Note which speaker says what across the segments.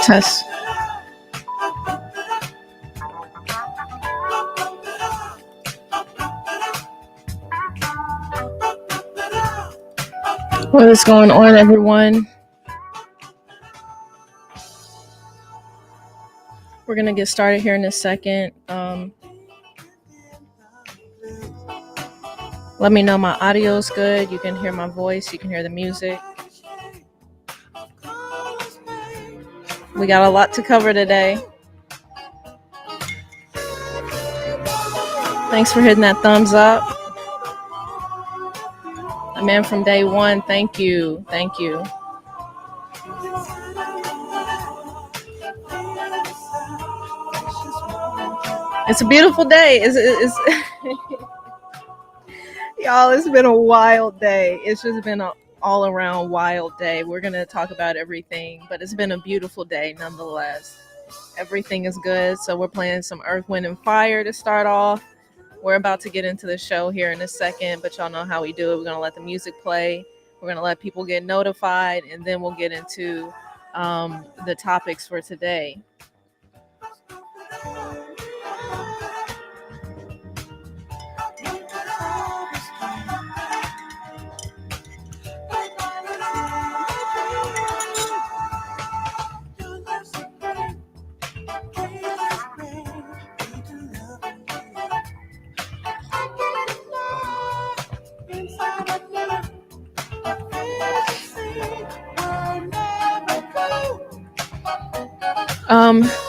Speaker 1: Test. What is going on, everyone? We're going to get started here in a second. Let me know my audio is good. You can hear my voice. You can hear the music. We got a lot to cover today. Thanks for hitting that thumbs up. A man from day one. Thank you. Thank you. It's a beautiful day. It's Y'all, it's been a wild day. It's just been an all-around wild day. We're going to talk about everything, but it's been a beautiful day nonetheless. Everything is good, so we're playing some Earth, Wind, and Fire to start off. We're about to get into the show here in a second, but y'all know how we do it. We're going to let the music play. We're going to let people get notified, and then we'll get into the topics for today.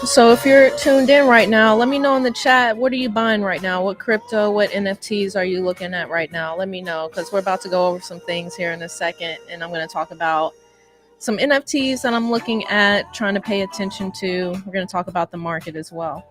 Speaker 1: So if you're tuned in right now, let me know in the chat, what are you buying right now? What crypto, what NFTs are you looking at right now? Let me know, because we're about to go over some things here in a second, and I'm going to talk about some NFTs that I'm looking at, trying to pay attention to. We're going to talk about the market as well.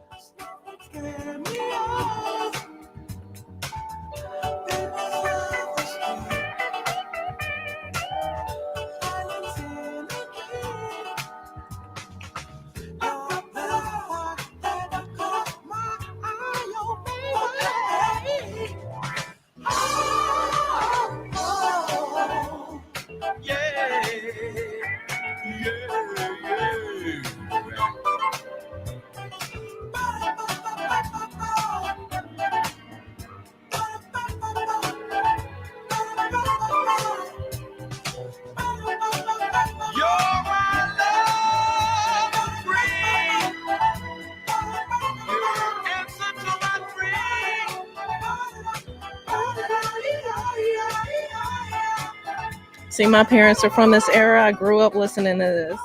Speaker 1: See, my parents are from this era. I grew up listening to this.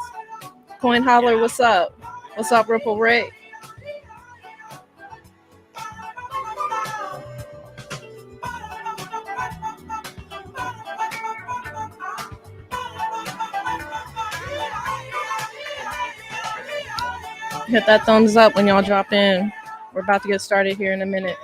Speaker 1: Coin Holler, what's up? What's up, Ripple Rick? Hit that thumbs up when y'all drop in. We're about to get started here in a minute.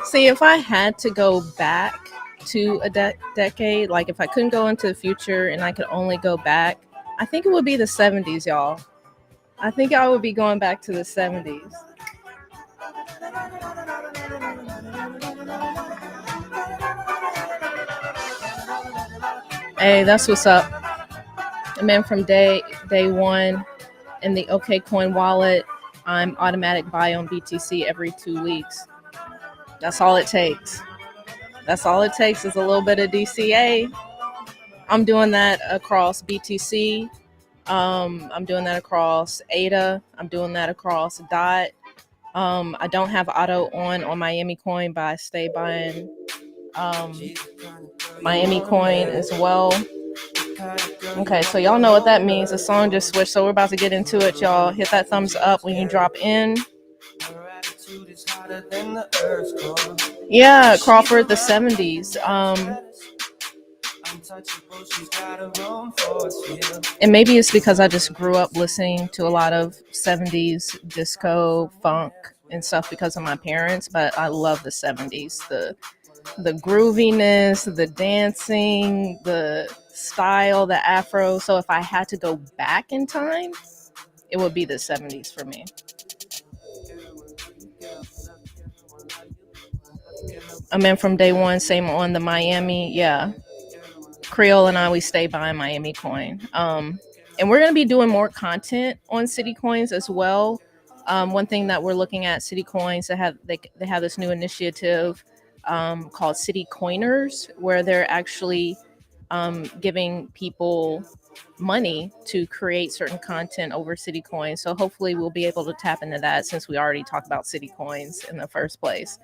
Speaker 1: See, if I had to go back to a decade, like if I couldn't go into the future and I could only go back, I think it would be the 70s, y'all. I think I would be going back to the 70s. Hey, that's what's up. A man from day one in the OKCoin wallet. I'm automatic buy on BTC every 2 weeks. That's all it takes. That's all it takes is a little bit of DCA. I'm doing that across BTC. I'm doing that across ADA. I'm doing that across DOT. I don't have auto on Miami Coin, but I stay buying Miami Coin as well. Okay, so y'all know what that means. The song just switched, so we're about to get into it, y'all. Hit that thumbs up when you drop in. Yeah, Crawford, the 70s. And maybe it's because I just grew up listening to a lot of 70s disco, funk, and stuff because of my parents, but I love the 70s. The grooviness, the dancing, the style, the afro. So if I had to go back in time, it would be the 70s for me. I mean, from day one, same on the Miami. Yeah. Creole and I, we stay by Miami Coin. And we're going to be doing more content on City Coins as well. One thing that we're looking at, City Coins, they have this new initiative called City Coiners, where they're actually giving people money to create certain content over City Coins. So hopefully we'll be able to tap into that since we already talked about City Coins in the first place.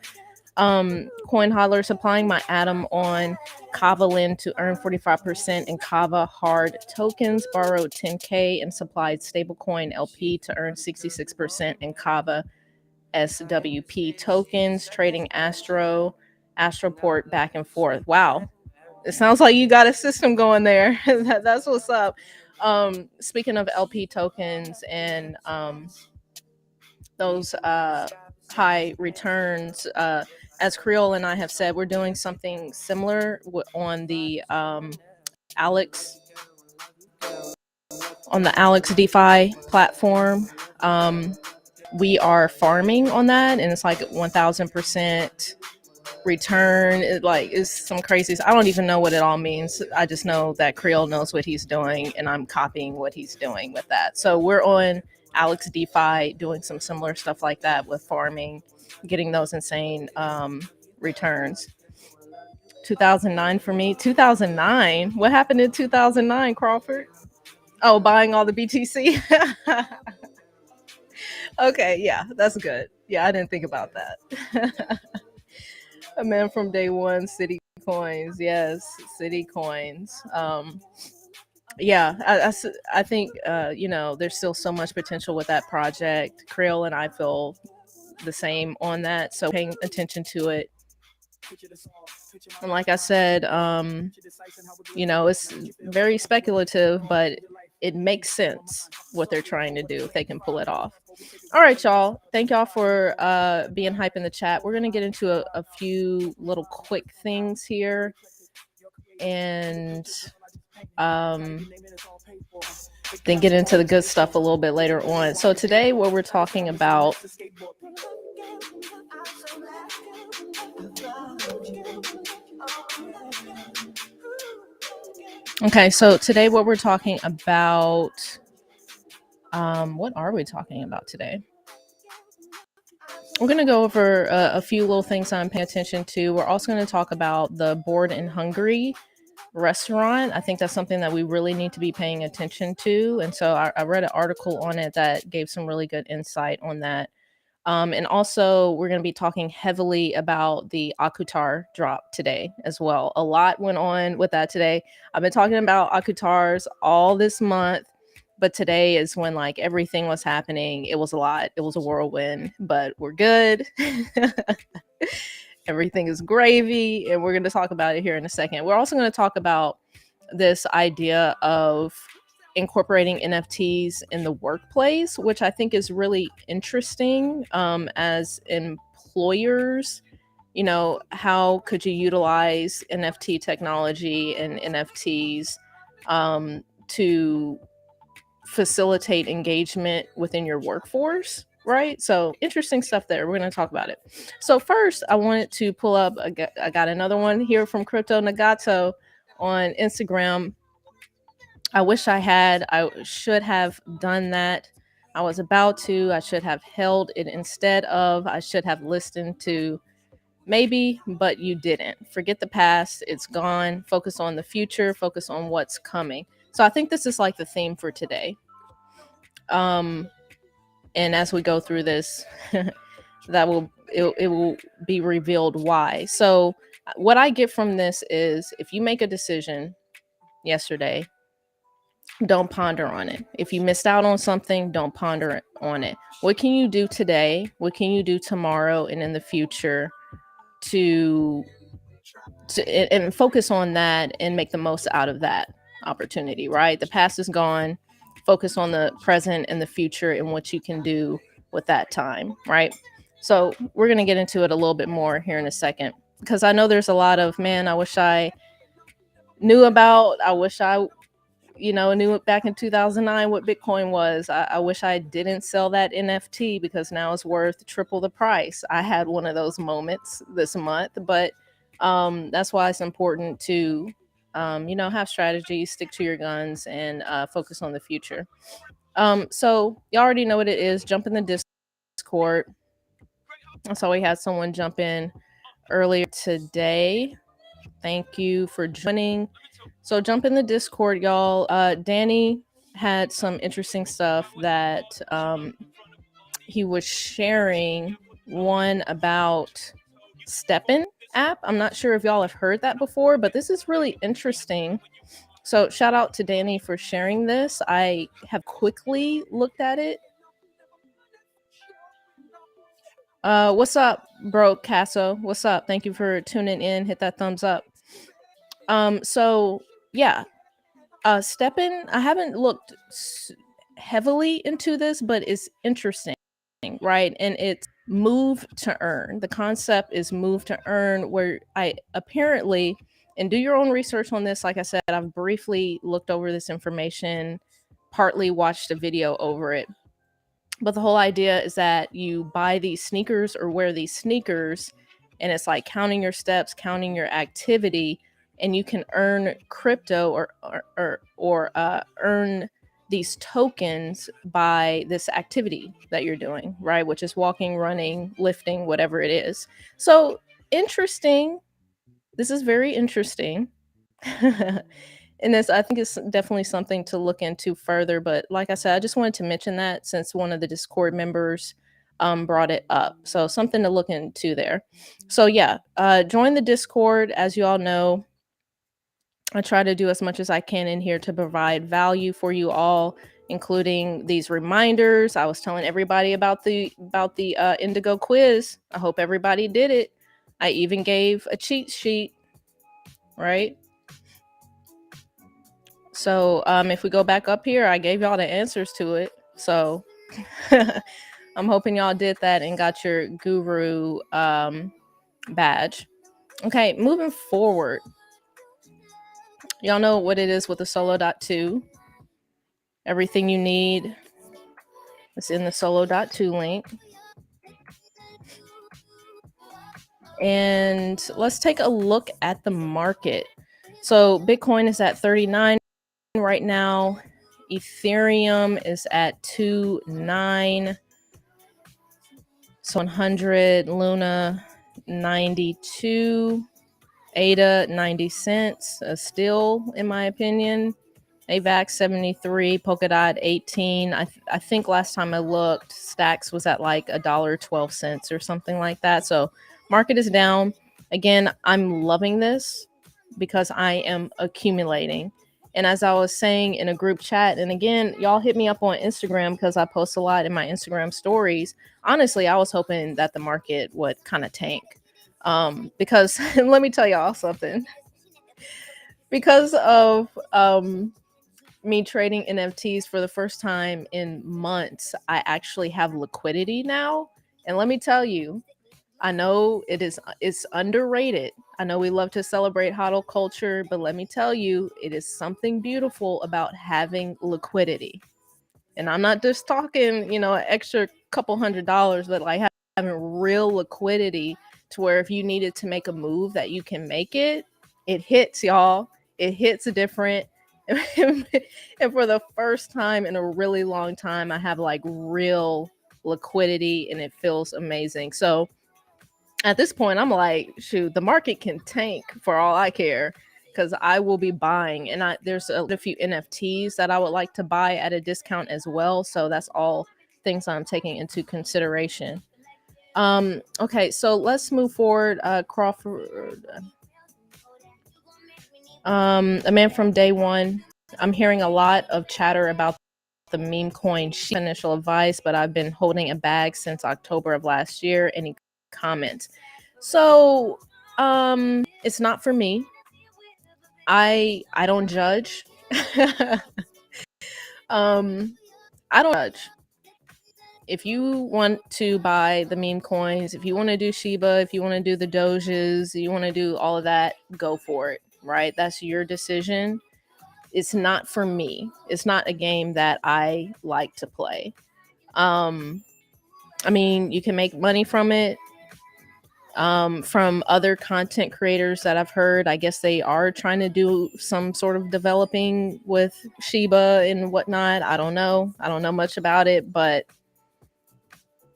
Speaker 1: Coin Hodler supplying my Atom on Kava Lend to earn 45% in Kava hard tokens, borrowed 10K and supplied stablecoin LP to earn 66% in Kava SWP tokens, trading Astroport back and forth. Wow. It sounds like you got a system going there. That's what's up. Speaking of LP tokens and those high returns, as Creole and I have said, we're doing something similar on the Alex DeFi platform. We are farming on that, and it's like 1,000% return. It's some crazy. I don't even know what it all means. I just know that Creole knows what he's doing, and I'm copying what he's doing with that. So we're on Alex DeFi doing some similar stuff like that with farming, getting those insane returns. 2009 for me. 2009. What happened in 2009, Crawford? Oh, buying all the BTC. Okay, yeah, that's good. Yeah, I didn't think about that. A man from day one, City Coins. Yes, City Coins. Yeah, I think there's still so much potential with that project. Creole and I feel the same on that, so paying attention to it. And like I said, it's very speculative, but it makes sense what they're trying to do if they can pull it off. All right, y'all. Thank y'all for being hype in the chat. We're going to get into a few little quick things here. And then get into the good stuff a little bit later on. So today what we're talking about what are we talking about today? We're going to go over a few little things I'm paying attention to. We're also going to talk about the Bored and Hungry restaurant. I think that's something that we really need to be paying attention to. And so I read an article on it that gave some really good insight on that. And also, we're going to be talking heavily about the Akutar drop today as well. A lot went on with that today. I've been talking about Akutars all this month, but today is when everything was happening. It was a lot. It was a whirlwind, but we're good. Everything is gravy, and we're going to talk about it here in a second. We're also going to talk about this idea of incorporating NFTs in the workplace, which I think is really interesting. As employers, how could you utilize NFT technology and NFTs to facilitate engagement within your workforce? Right? So interesting stuff there. We're going to talk about it. So first, I wanted to pull up, I got another one here from Crypto Nagato on Instagram. I should have done that. I was about to. I should have held it instead of. I should have listened to maybe, but you didn't. Forget the past. It's gone. Focus on the future. Focus on what's coming. So I think this is the theme for today. And as we go through this, it will be revealed why. So what I get from this is if you make a decision yesterday don't ponder on it. If you missed out on something, don't ponder on it. What can you do today? What can you do tomorrow and in the future to and focus on that and make the most out of that opportunity, right? The past is gone. Focus on the present and the future and what you can do with that time, right? So we're going to get into it a little bit more here in a second, because I know there's a lot of, man, I wish I knew about, I wish I knew it back in 2009 what Bitcoin was. I wish I didn't sell that NFT because now it's worth triple the price. I had one of those moments this month, but that's why it's important to, have strategies, stick to your guns, and focus on the future. So you already know what it is. Jump in the Discord. I saw we had someone jump in earlier today. Thank you for joining. So jump in the Discord, y'all. Danny had some interesting stuff that he was sharing. One about Slippin app. I'm not sure if y'all have heard that before, but this is really interesting. So shout out to Danny for sharing this. I have quickly looked at it. What's up, bro, Casso? What's up? Thank you for tuning in. Hit that thumbs up. So yeah, Slippin, I haven't looked heavily into this, but it's interesting, right? And it's move to earn. The concept is move to earn, where I apparently, and do your own research on this. Like I said, I've briefly looked over this information, partly watched a video over it. But the whole idea is that you buy these sneakers or wear these sneakers, and it's like counting your steps, counting your activity, and you can earn crypto or earn these tokens by this activity that you're doing, right? Which is walking, running, lifting, whatever it is. So interesting. This is very interesting. And this, I think, is definitely something to look into further. But like I said, I just wanted to mention that since one of the Discord members brought it up. So something to look into there. So yeah, join the Discord. As you all know, I try to do as much as I can in here to provide value for you all, including these reminders. I was telling everybody about the Indigo quiz. I hope everybody did it. I even gave a cheat sheet, right? So if we go back up here, I gave y'all the answers to it. So I'm hoping y'all did that and got your guru badge. Okay, moving forward. Y'all know what it is with the solo.2. Everything you need is in the solo.2 link. And let's take a look at the market. So Bitcoin is at 39 right now. Ethereum is at 2.9. So 100, Luna 92, ADA 90 cents, still in my opinion. AVAX 73, Polkadot 18. I think last time I looked, Stacks was at like $1.12 or something like that. So market is down. Again, I'm loving this because I am accumulating. And as I was saying in a group chat, and again, y'all hit me up on Instagram because I post a lot in my Instagram stories. Honestly, I was hoping that the market would kind of tank. Because let me tell y'all something. Because of me trading NFTs for the first time in months, I actually have liquidity now. And let me tell you, I know it's underrated. I know we love to celebrate HODL culture, but let me tell you, it is something beautiful about having liquidity. And I'm not just talking, an extra couple $100s, but like having real liquidity to where if you needed to make a move that you can make it, it hits, y'all. It hits different. And for the first time in a really long time, I have like real liquidity and it feels amazing. So at this point, I'm like, shoot, the market can tank for all I care because I will be buying. And there's a few NFTs that I would like to buy at a discount as well. So that's all things I'm taking into consideration. Okay, so let's move forward. Crawford, a man from day one. I'm hearing a lot of chatter about the meme coin initial advice, but I've been holding a bag since October of last year. Any comments? So it's not for me. I don't judge. I don't judge. If you want to buy the meme coins, if you want to do Shiba, if you want to do the Doges, you want to do all of that, go for it, right? That's your decision. It's not for me. It's not a game that I like to play. I mean, you can make money from it. From other content creators that I've heard, I guess they are trying to do some sort of developing with Shiba and whatnot. I don't know. I don't know much about it, but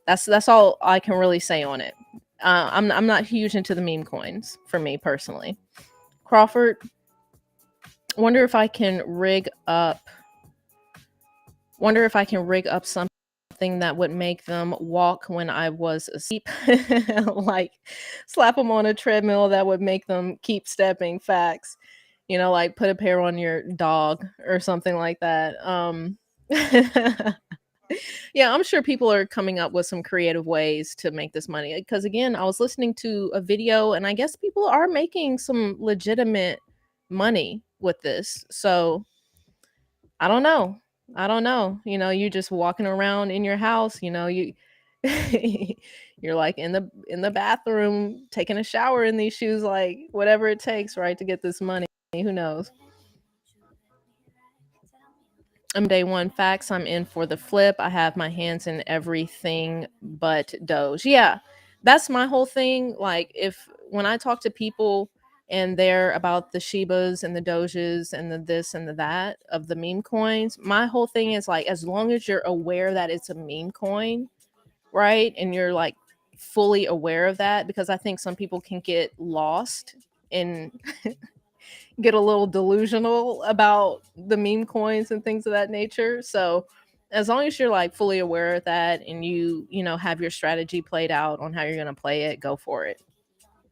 Speaker 1: that's all I can really say on it. I'm not huge into the meme coins for me personally. Crawford, wonder if I can rig up something that would make them walk when I was asleep. Like slap them on a treadmill that would make them keep stepping. Facts. You know, like put a pair on your dog or something like that. Yeah, I'm sure people are coming up with some creative ways to make this money. Because again, I was listening to a video and I guess people are making some legitimate money with this. So I don't know. I don't know. You know, you just walking around in your house, you know, you you're like in the bathroom taking a shower in these shoes, like whatever it takes, right, to get this money. Who knows? I'm day one facts. I'm in for the flip. I have my hands in everything but Doge. Yeah, that's my whole thing. Like, if when I talk to people and they're about the Shibas and the Doges and the this and the that of the meme coins, my whole thing is like, as long as you're aware that it's a meme coin, right? And you're like fully aware of that, because I think some people can get lost in get a little delusional about the meme coins and things of that nature. So as long as you're like fully aware of that and you know, have your strategy played out on how you're going to play it, go for it.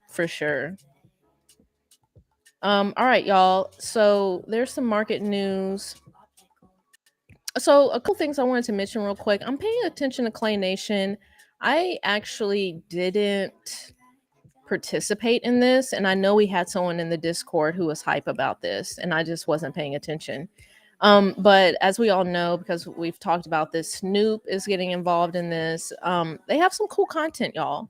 Speaker 1: For sure. All right, y'all. So there's some market news. So a couple things I wanted to mention real quick. I'm paying attention to Clay Nation. I actually didn't participate in this, and I know we had someone in the Discord who was hype about this, and I just wasn't paying attention. But as we all know, because we've talked about this, Snoop is getting involved in this. They have some cool content, y'all.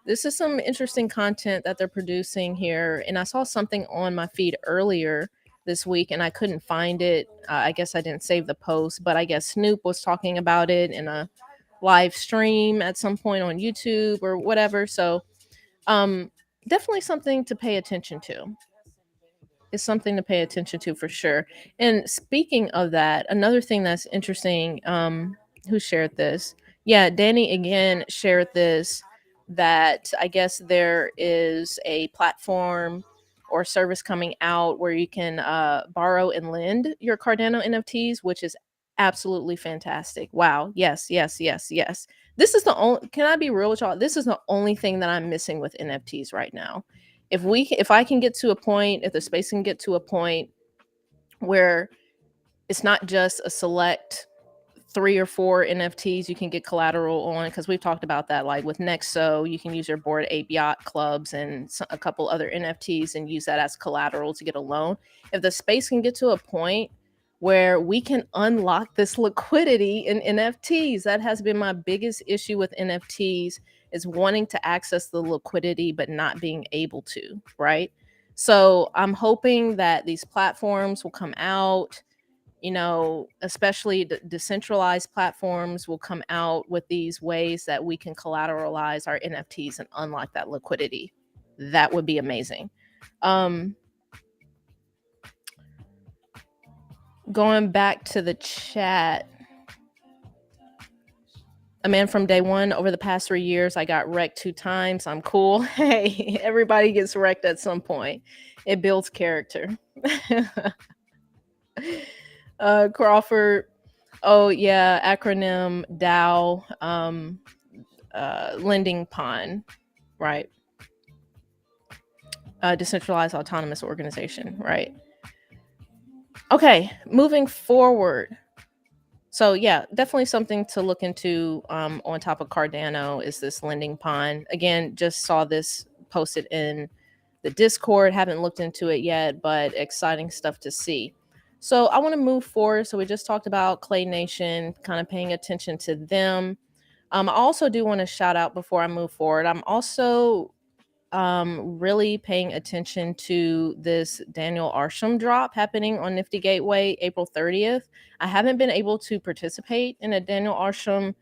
Speaker 1: This is some interesting content that they're producing here, and I saw something on my feed earlier this week and I couldn't find it. I guess I didn't save the post, but I guess Snoop was talking about it in a live stream at some point on YouTube or whatever. So definitely something to pay attention to. It's something to pay attention to for sure. And speaking of that, another thing that's interesting, who shared this? Yeah, Danny again shared this, that I guess there is a platform or service coming out where you can borrow and lend your Cardano NFTs, which is absolutely fantastic. Wow. Yes, yes, yes, yes. This is the only, can I be real with y'all? This is the only thing that I'm missing with NFTs right now. If I can get to a point, if the space can get to a point where it's not just a select 3 or 4 NFTs you can get collateral on, because we've talked about that, like with Nexo, you can use your Bored Ape Yacht Clubs and a couple other NFTs and use that as collateral to get a loan. If the space can get to a point where we can unlock this liquidity in NFTs, that has been my biggest issue with NFTs, is wanting to access the liquidity but not being able to, right? So I'm hoping that these platforms will come out, you know, especially decentralized platforms will come out with these ways that we can collateralize our NFTs and unlock that liquidity. That would be amazing. Going back to the chat, a man from day one, over the past 3 years, I got wrecked 2 times. I'm cool. Hey, everybody gets wrecked at some point. It builds character. Crawford, oh yeah, acronym DAO, lending pond, right? Decentralized autonomous organization, right? Okay, moving forward. So yeah, definitely something to look into on top of Cardano is this lending pond. Again, just saw this posted in the Discord. Haven't looked into it yet, but exciting stuff to see. So I want to move forward. So we just talked about Clay Nation, kind of paying attention to them. I also do want to shout out before I move forward. I'm also really paying attention to this Daniel Arsham drop happening on Nifty Gateway April 30th. I haven't been able to participate in a Daniel Arsham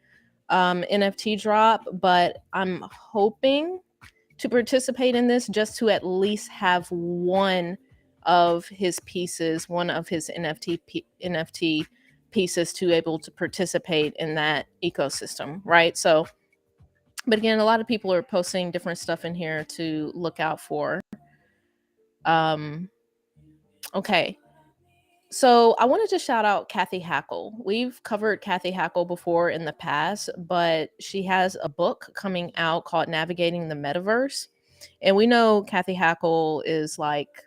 Speaker 1: NFT drop, but I'm hoping to participate in this just to at least have one of his pieces, one of his NFT pieces to able to participate in that ecosystem, right? So but again, a lot of people are posting different stuff in here to look out for. Okay. So I wanted to shout out Cathy Hackl. We've covered Cathy Hackl before in the past, but she has a book coming out called Navigating the Metaverse. And we know Cathy Hackl is like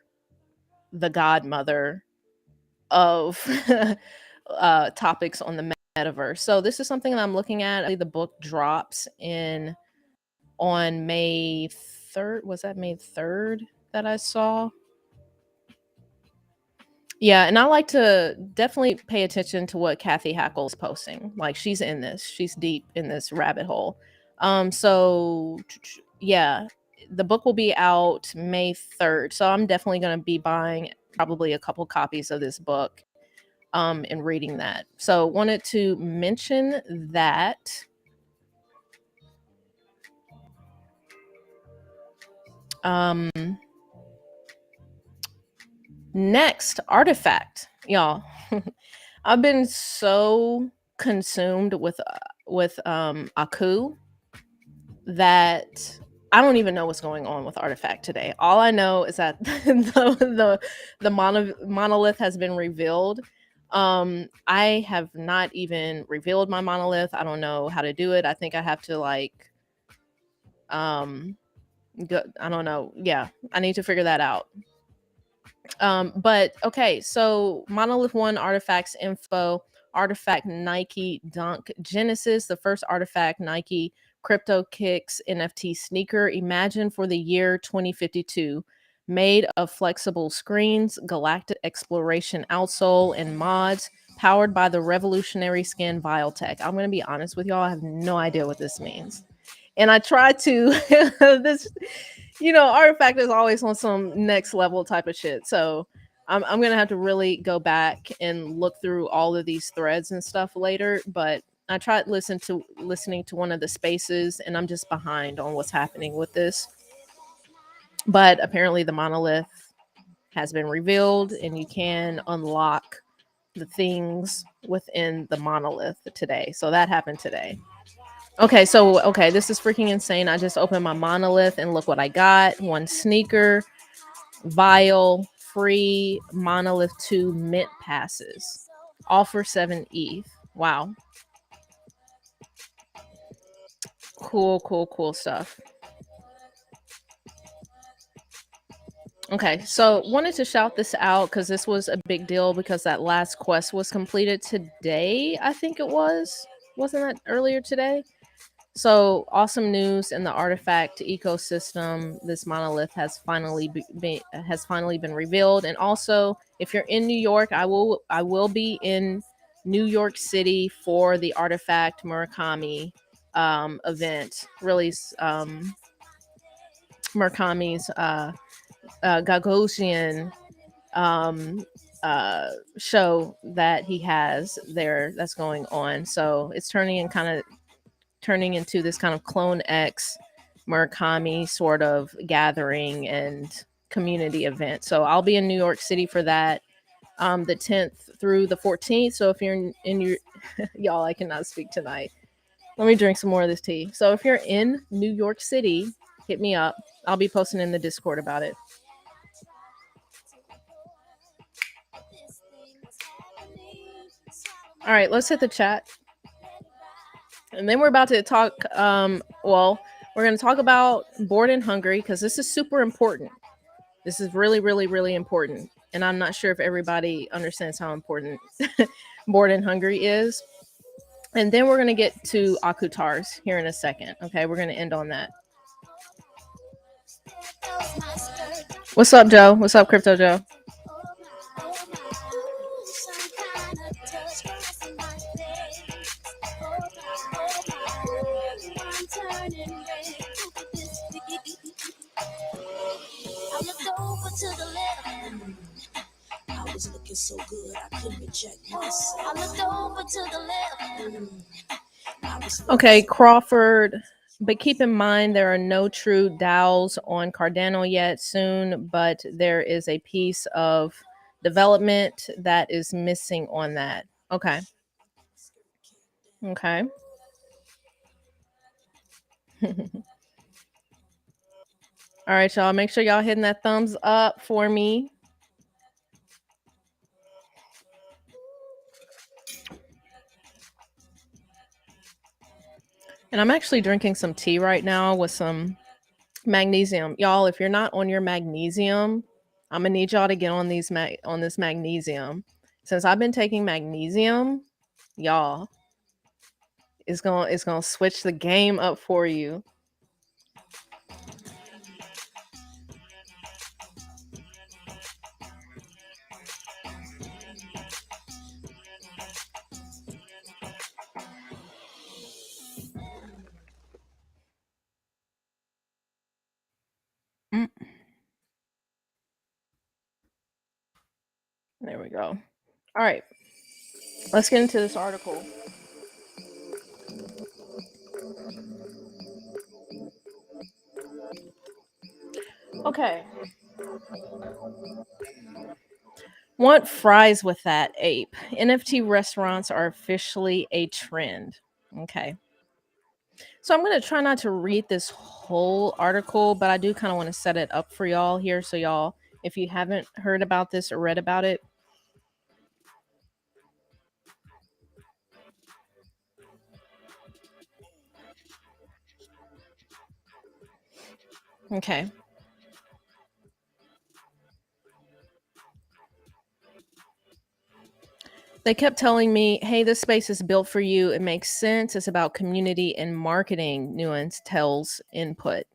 Speaker 1: the godmother of topics on the metaverse. So this is something that I'm looking at. The book drops in on May 3rd. Was that May 3rd that I saw? Yeah, and I like to definitely pay attention to what Cathy Hackl is posting. Like she's in this. She's deep in this rabbit hole. So yeah, the book will be out May 3rd. So I'm definitely going to be buying probably a couple copies of this book and reading that. So wanted to mention that. Next, Artifact, y'all. I've been so consumed with Aku that I don't even know what's going on with Artifact today. All I know is that the monolith has been revealed. I have not even revealed my monolith. I don't know how to do it. I think I have to like I don't know. Yeah, I need to figure that out. But okay, so Monolith One artifacts info, artifact Nike Dunk Genesis, the first artifact Nike Crypto Kicks NFT sneaker, imagine for the year 2052, made of flexible screens, galactic exploration outsole, and mods, powered by the revolutionary skin Biotech. I'm gonna be honest with y'all, I have no idea what this means. And I try to this Artifact is always on some next level type of shit. So I'm gonna have to really go back and look through all of these threads and stuff later. But I tried listening to one of the spaces, and I'm just behind on what's happening with this. But apparently, the monolith has been revealed, and you can unlock the things within the monolith today. So that happened today. Okay, this is freaking insane. I just opened my monolith and look what I got. One sneaker, vial, free monolith 2 mint passes. All for 7 ETH. Wow. Cool stuff. Okay, so wanted to shout this out because this was a big deal because that last quest was completed today. I think it was. Wasn't that earlier today? So awesome news in the artifact ecosystem. This monolith has finally been revealed. And also, if you're in New York, I will be in New York City for the artifact Murakami event. Really, Murakami's Gagosian show that he has there that's going on. So it's turning into this kind of Clone X Murakami sort of gathering and community event. So I'll be in New York City for that, the 10th through the 14th. So if you're in your y'all, I cannot speak tonight. Let me drink some more of this tea. So if you're in New York City, hit me up. I'll be posting in the Discord about it. All right, let's hit the chat. And then we're about to talk, we're going to talk about Bored and Hungry because this is super important. This is really, really, really important. and I'm not sure if everybody understands how important Bored and Hungry is. And then we're going to get to Akutars here in a second. Okay, we're going to end on that. What's up, Joe? What's up, Crypto Joe?
Speaker 2: I was looking so good, I couldn't reject myself. I looked over to the left.
Speaker 1: Okay, Crawford. But keep in mind, there are no true DAOs on Cardano yet. Soon, but there is a piece of development that is missing on that. Okay. Okay. All right, y'all. Make sure y'all hitting that thumbs up for me. And I'm actually drinking some tea right now with some magnesium. Y'all, if you're not on your magnesium, I'm gonna need y'all to get on these on this magnesium. Since I've been taking magnesium, y'all, it's gonna switch the game up for you. Mm. There we go. All right, let's get into this article. Okay. Want fries with that ape? NFT restaurants are officially a trend. Okay. So I'm going to try not to read this whole article, but I do kind of want to set it up for y'all here. So, y'all, if you haven't heard about this or read about it, okay. They kept telling me, hey, this space is built for you. It makes sense. It's about community and marketing, Nuance tells Input.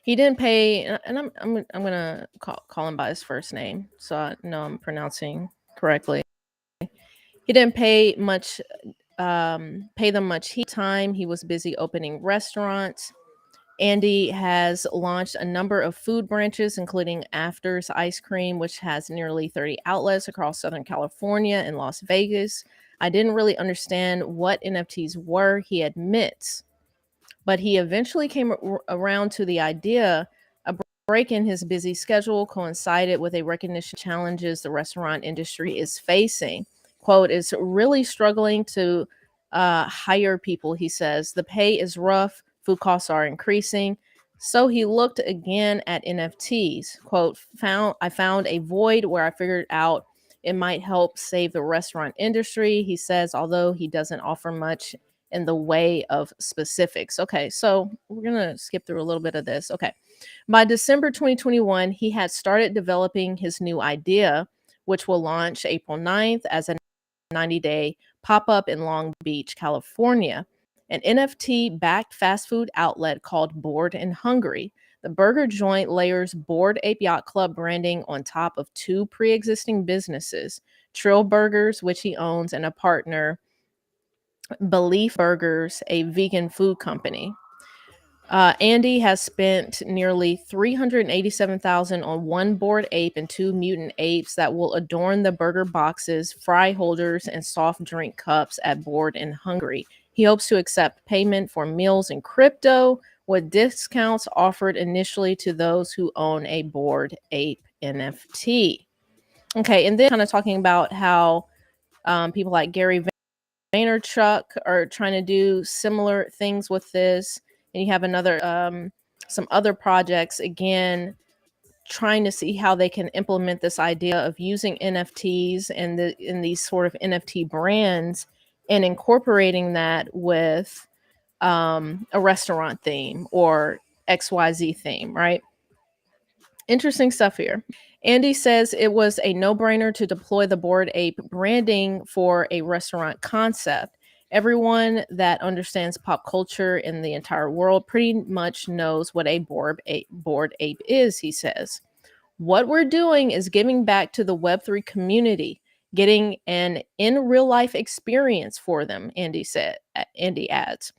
Speaker 1: He didn't pay, and I'm gonna call him by his first name, so I know I'm pronouncing correctly. He didn't pay much, pay them much time. He was busy opening restaurants. Andy has launched a number of food branches, including Afters Ice Cream, which has nearly 30 outlets across Southern California and Las Vegas. I didn't really understand what NFTs were, he admits, but he eventually came around to the idea. A break in his busy schedule coincided with a recognition challenges the restaurant industry is facing. Quote, is really struggling to hire people, he says. The pay is rough, food costs are increasing. So he looked again at NFTs. Quote, I found a void where I figured out it might help save the restaurant industry. He says, although he doesn't offer much in the way of specifics. Okay, so we're going to skip through a little bit of this. Okay. By December 2021, he had started developing his new idea, which will launch April 9th as a 90-day pop-up in Long Beach, California. An NFT-backed fast food outlet called Bored and Hungry. The burger joint layers Bored Ape Yacht Club branding on top of two pre-existing businesses, Trill Burgers, which he owns, and a partner, Belief Burgers, a vegan food company. Andy has spent nearly $387,000 on one bored ape and two mutant apes that will adorn the burger boxes, fry holders, and soft drink cups at Bored and Hungry. He hopes to accept payment for meals in crypto, with discounts offered initially to those who own a bored ape NFT. Okay, and then kind of talking about how people like Gary Vaynerchuk are trying to do similar things with this, and you have another some other projects again trying to see how they can implement this idea of using NFTs and in these sort of NFT brands and incorporating that with a restaurant theme or XYZ theme, right? Interesting stuff here. Andy says it was a no-brainer to deploy the Bored Ape branding for a restaurant concept. Everyone that understands pop culture in the entire world pretty much knows what a bored ape is, he says. What we're doing is giving back to the Web3 community, getting an in real life experience for them, Andy adds.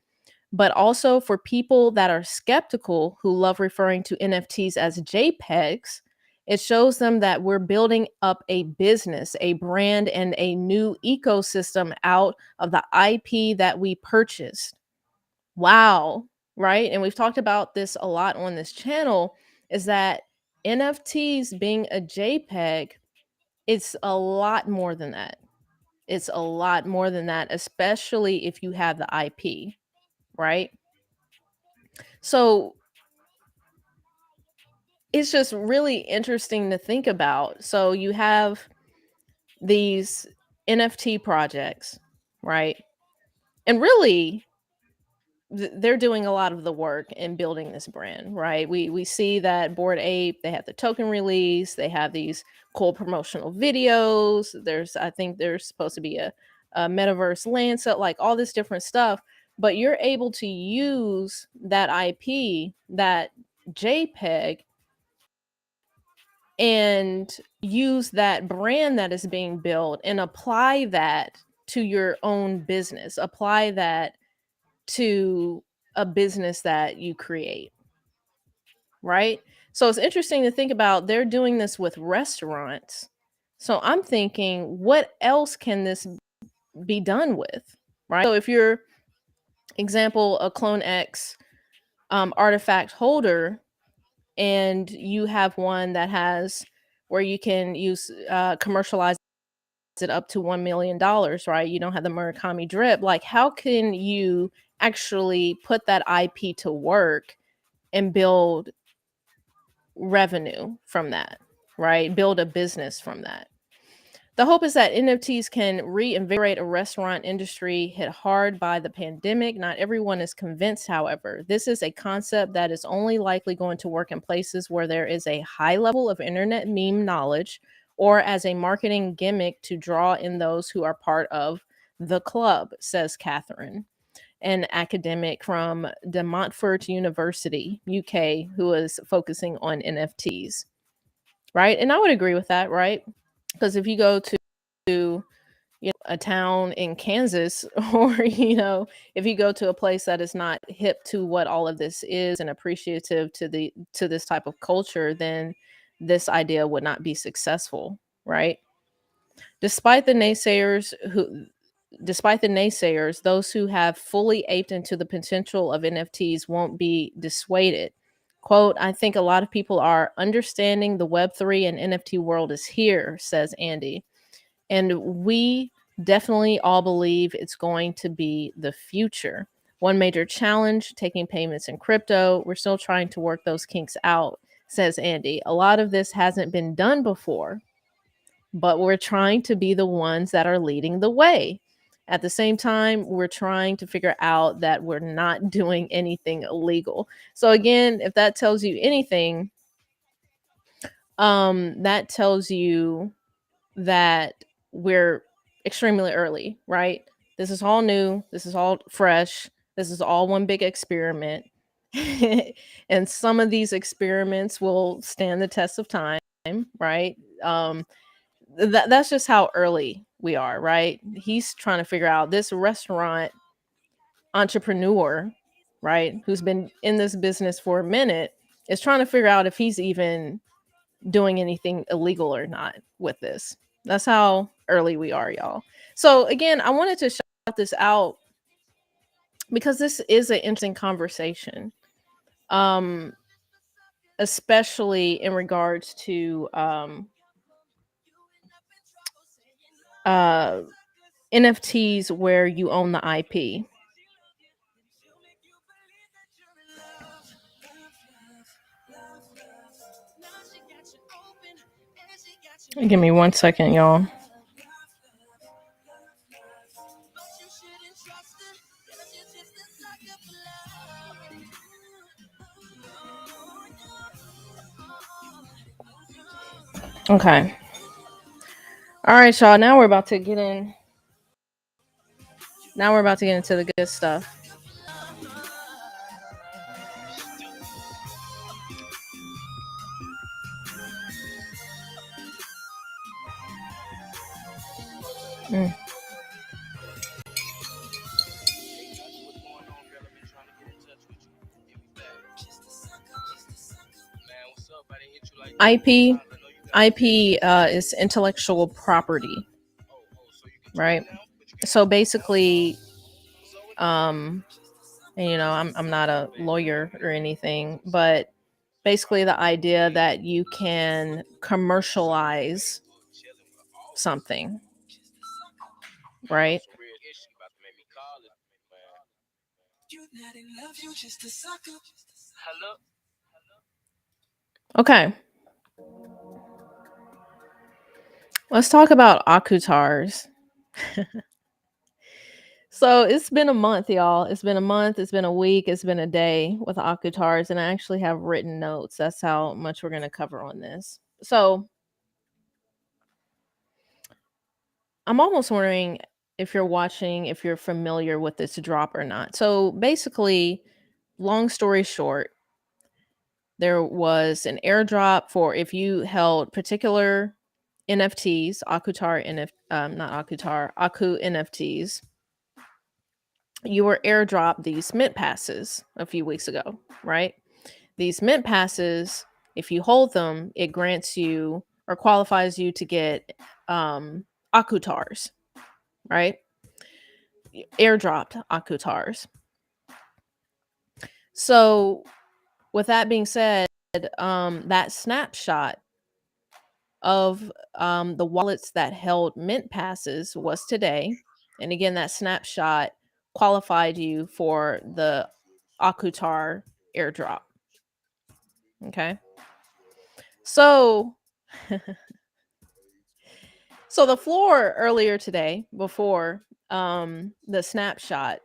Speaker 1: But also for people that are skeptical who love referring to NFTs as JPEGs, it shows them that we're building up a business, a brand, and a new ecosystem out of the IP that we purchased. Wow, right? And we've talked about this a lot on this channel, is that NFTs being a JPEG, it's a lot more than that. It's a lot more than that, especially if you have the IP, right? So it's just really interesting to think about. So you have these NFT projects, right? And really, they're doing a lot of the work in building this brand, right? We see that Bored Ape, they have the token release, they have these cool promotional videos. I think there's supposed to be a metaverse land set, like all this different stuff. But you're able to use that IP, that JPEG, and use that brand that is being built and apply that to your own business, apply that to a business that you create, right? So it's interesting to think about, they're doing this with restaurants. So I'm thinking, what else can this be done with, right? So if you're, example, a Clone X artifact holder, and you have one that has where you can use commercialize it up to $1 million, right? You don't have the Murakami drip. Like, how can you actually put that IP to work and build revenue from that, right? Build a business from that. The hope is that NFTs can reinvigorate a restaurant industry hit hard by the pandemic. Not everyone is convinced, however. This is a concept that is only likely going to work in places where there is a high level of internet meme knowledge, or as a marketing gimmick to draw in those who are part of the club, says Catherine, an academic from De Montfort University, UK, who is focusing on NFTs, right? And I would agree with that, right? Because if you go to a town in Kansas, or if you go to a place that is not hip to what all of this is and appreciative to this type of culture, then this idea would not be successful, right? Despite the naysayers, those who have fully aped into the potential of NFTs won't be dissuaded. Quote, I think a lot of people are understanding the Web3 and NFT world is here, says Andy. And we definitely all believe it's going to be the future. One major challenge, taking payments in crypto. We're still trying to work those kinks out, says Andy. A lot of this hasn't been done before, but we're trying to be the ones that are leading the way. At the same time, we're trying to figure out that we're not doing anything illegal. So again, if that tells you anything, that tells you that we're extremely early, right? This is all new. This is all fresh. This is all one big experiment. And some of these experiments will stand the test of time, right? That's just how early we are, right? He's trying to figure out, this restaurant entrepreneur, right, who's been in this business for a minute, is trying to figure out if he's even doing anything illegal or not with this. That's how early we are, y'all. So again, I wanted to shout this out because this is an interesting conversation, especially in regards to NFTs where you own the IP. Give me 1 second, y'all. Okay. All right, y'all. Now we're about to get in. Now we're about to get into the good stuff. Mm. IP is intellectual property, right? So basically, and I'm not a lawyer or anything, but basically the idea that you can commercialize something, right? Okay, let's talk about Akutars. So it's been a month, y'all. It's been a month, it's been a week, it's been a day with Akutars, and I actually have written notes. That's how much we're going to cover on this. So I'm almost wondering if you're watching, if you're familiar with this drop or not. So basically, long story short, there was an airdrop for if you held particular NFTs, not Akutar, Aku NFTs. You were airdropped these mint passes a few weeks ago, right? These mint passes, if you hold them, it grants you or qualifies you to get Akutars, right? Airdropped Akutars. So, with that being said, that snapshot of the wallets that held mint passes was today. And again, that snapshot qualified you for the Akutar airdrop. Okay. So, so the floor earlier today, before the snapshot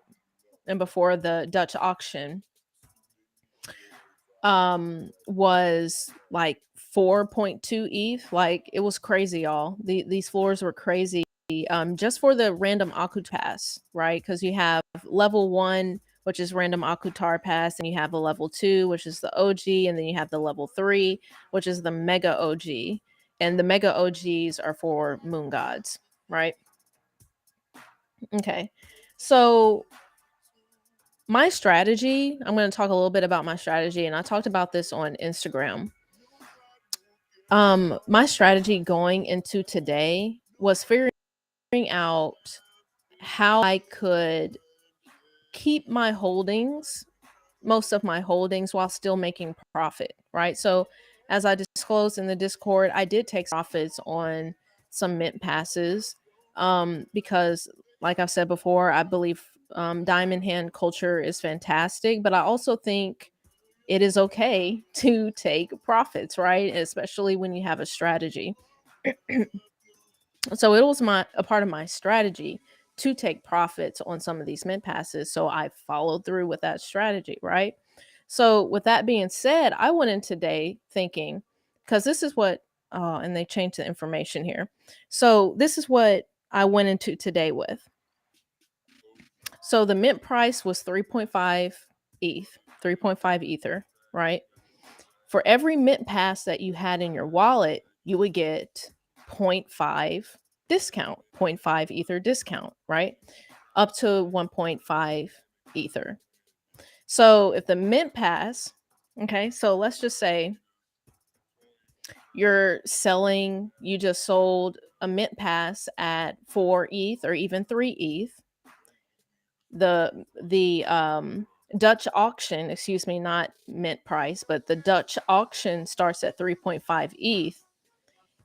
Speaker 1: and before the Dutch auction, was like 4.2 ETH. Like it was crazy, y'all. These floors were crazy. Just for the random Akut pass, right? Because you have level 1, which is random Akutar pass, and you have the level 2, which is the OG, and then you have the level 3, which is the mega OG. And the mega OGs are for moon gods, right? Okay. So my strategy, I'm going to talk a little bit about my strategy, and I talked about this on Instagram. My strategy going into today was figuring out how I could keep my holdings, most of my holdings, while still making profit, right? So as I disclosed in the Discord, I did take profits on some mint passes, because like I've said before, I believe diamond hand culture is fantastic, but I also think it is okay to take profits, right? Especially when you have a strategy. So it was a part of my strategy to take profits on some of these mint passes. So I followed through with that strategy, right? So with that being said, I went in today thinking, because this is what, and they changed the information here. So this is what I went into today with. So the mint price was 3.5 ETH, 3.5 Ether, right? For every mint pass that you had in your wallet, you would get 0.5 discount, 0.5 Ether discount, right? Up to 1.5 Ether. So if the mint pass, okay, so let's just say you just sold a mint pass at 4 ETH or even 3 ETH. The Dutch auction, excuse me, not mint price, but the Dutch auction starts at 3.5 ETH.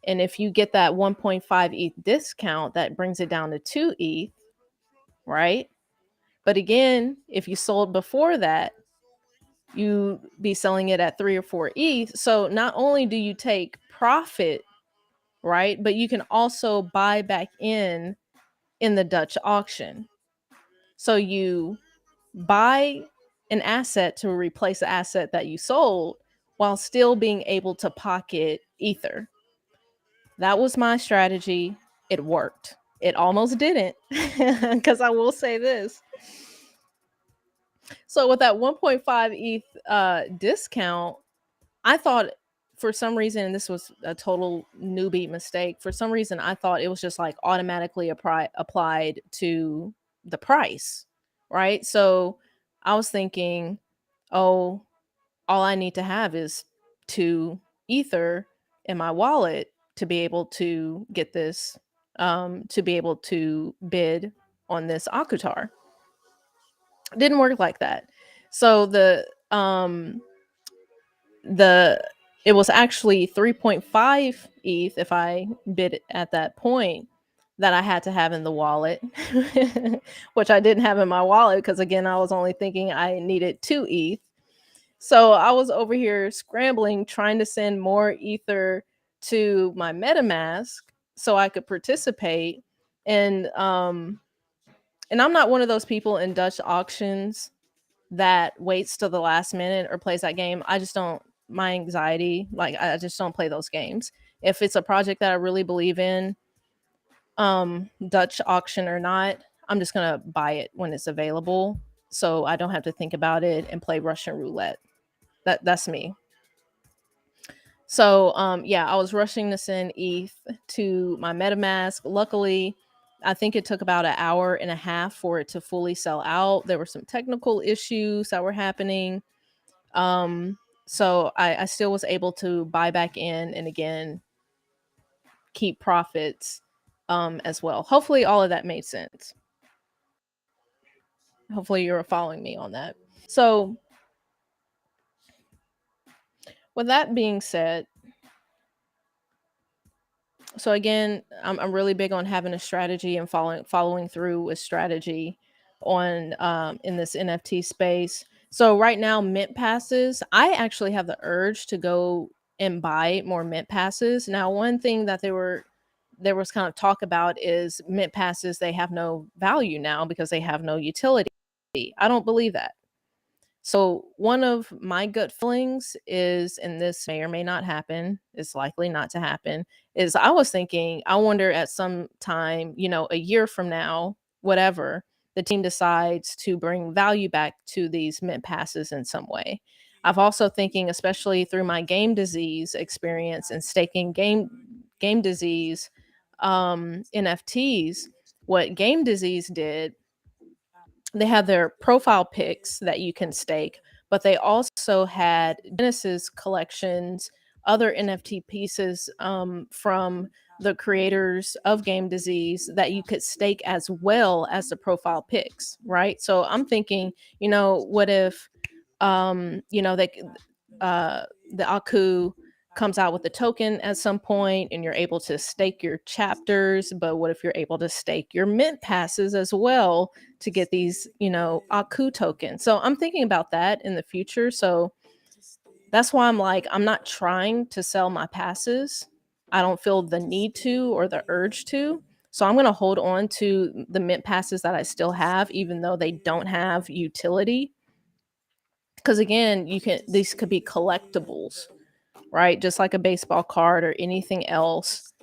Speaker 1: And if you get that 1.5 ETH discount, that brings it down to 2 ETH, right? But again, if you sold before that, you be selling it at 3 or 4 ETH. So not only do you take profit, right, but you can also buy back in the Dutch auction. So you buy an asset to replace the asset that you sold while still being able to pocket Ether. That was my strategy. It worked. It almost didn't, because I will say this. So with that 1.5 ETH discount, I thought for some reason, and this was a total newbie mistake, for some reason I thought it was just like automatically applied to the price, right? So I was thinking, oh, all I need to have is 2 Ether in my wallet to be able to get this, to be able to bid on this Akutar. Didn't work like that. So the it was actually 3.5 ETH if I bid at that point that I had to have in the wallet, which I didn't have in my wallet because again I was only thinking I needed 2 ETH. So I was over here scrambling trying to send more Ether to my MetaMask so I could participate. And I'm not one of those people in Dutch auctions that waits till the last minute or plays that game. I just don't, my anxiety, like I just don't play those games. If it's a project that I really believe in, Dutch auction or not, I'm just gonna buy it when it's available. So I don't have to think about it and play Russian roulette. That's me. So yeah, I was rushing to send ETH to my MetaMask. Luckily, I think it took about an hour and a half for it to fully sell out. There were some technical issues that were happening. So I still was able to buy back in and again keep profits as well. Hopefully all of that made sense. Hopefully you're following me on that. So with that being said, so again, I'm really big on having a strategy and following through with strategy on in this NFT space. So right now, mint passes. I actually have the urge to go and buy more mint passes. Now, one thing that there was kind of talk about is mint passes. They have no value now because they have no utility. I don't believe that. So one of my gut feelings is, and this may or may not happen, it's likely not to happen, is I was thinking, I wonder at some time, a year from now, whatever, the team decides to bring value back to these mint passes in some way. I've also thinking, especially through my game disease experience and staking game disease NFTs, what game disease did, they had their profile pics that you can stake, but they also had Genesis collections, other NFT pieces from the creators of Game Disease that you could stake as well as the profile pics, right? So I'm thinking, what if, they the Aku comes out with a token at some point and you're able to stake your chapters, but what if you're able to stake your mint passes as well to get these, Aku tokens? So I'm thinking about that in the future. So that's why I'm like, I'm not trying to sell my passes. I don't feel the need to or the urge to. So I'm going to hold on to the mint passes that I still have, even though they don't have utility. Because again, these could be collectibles, right? Just like a baseball card or anything else,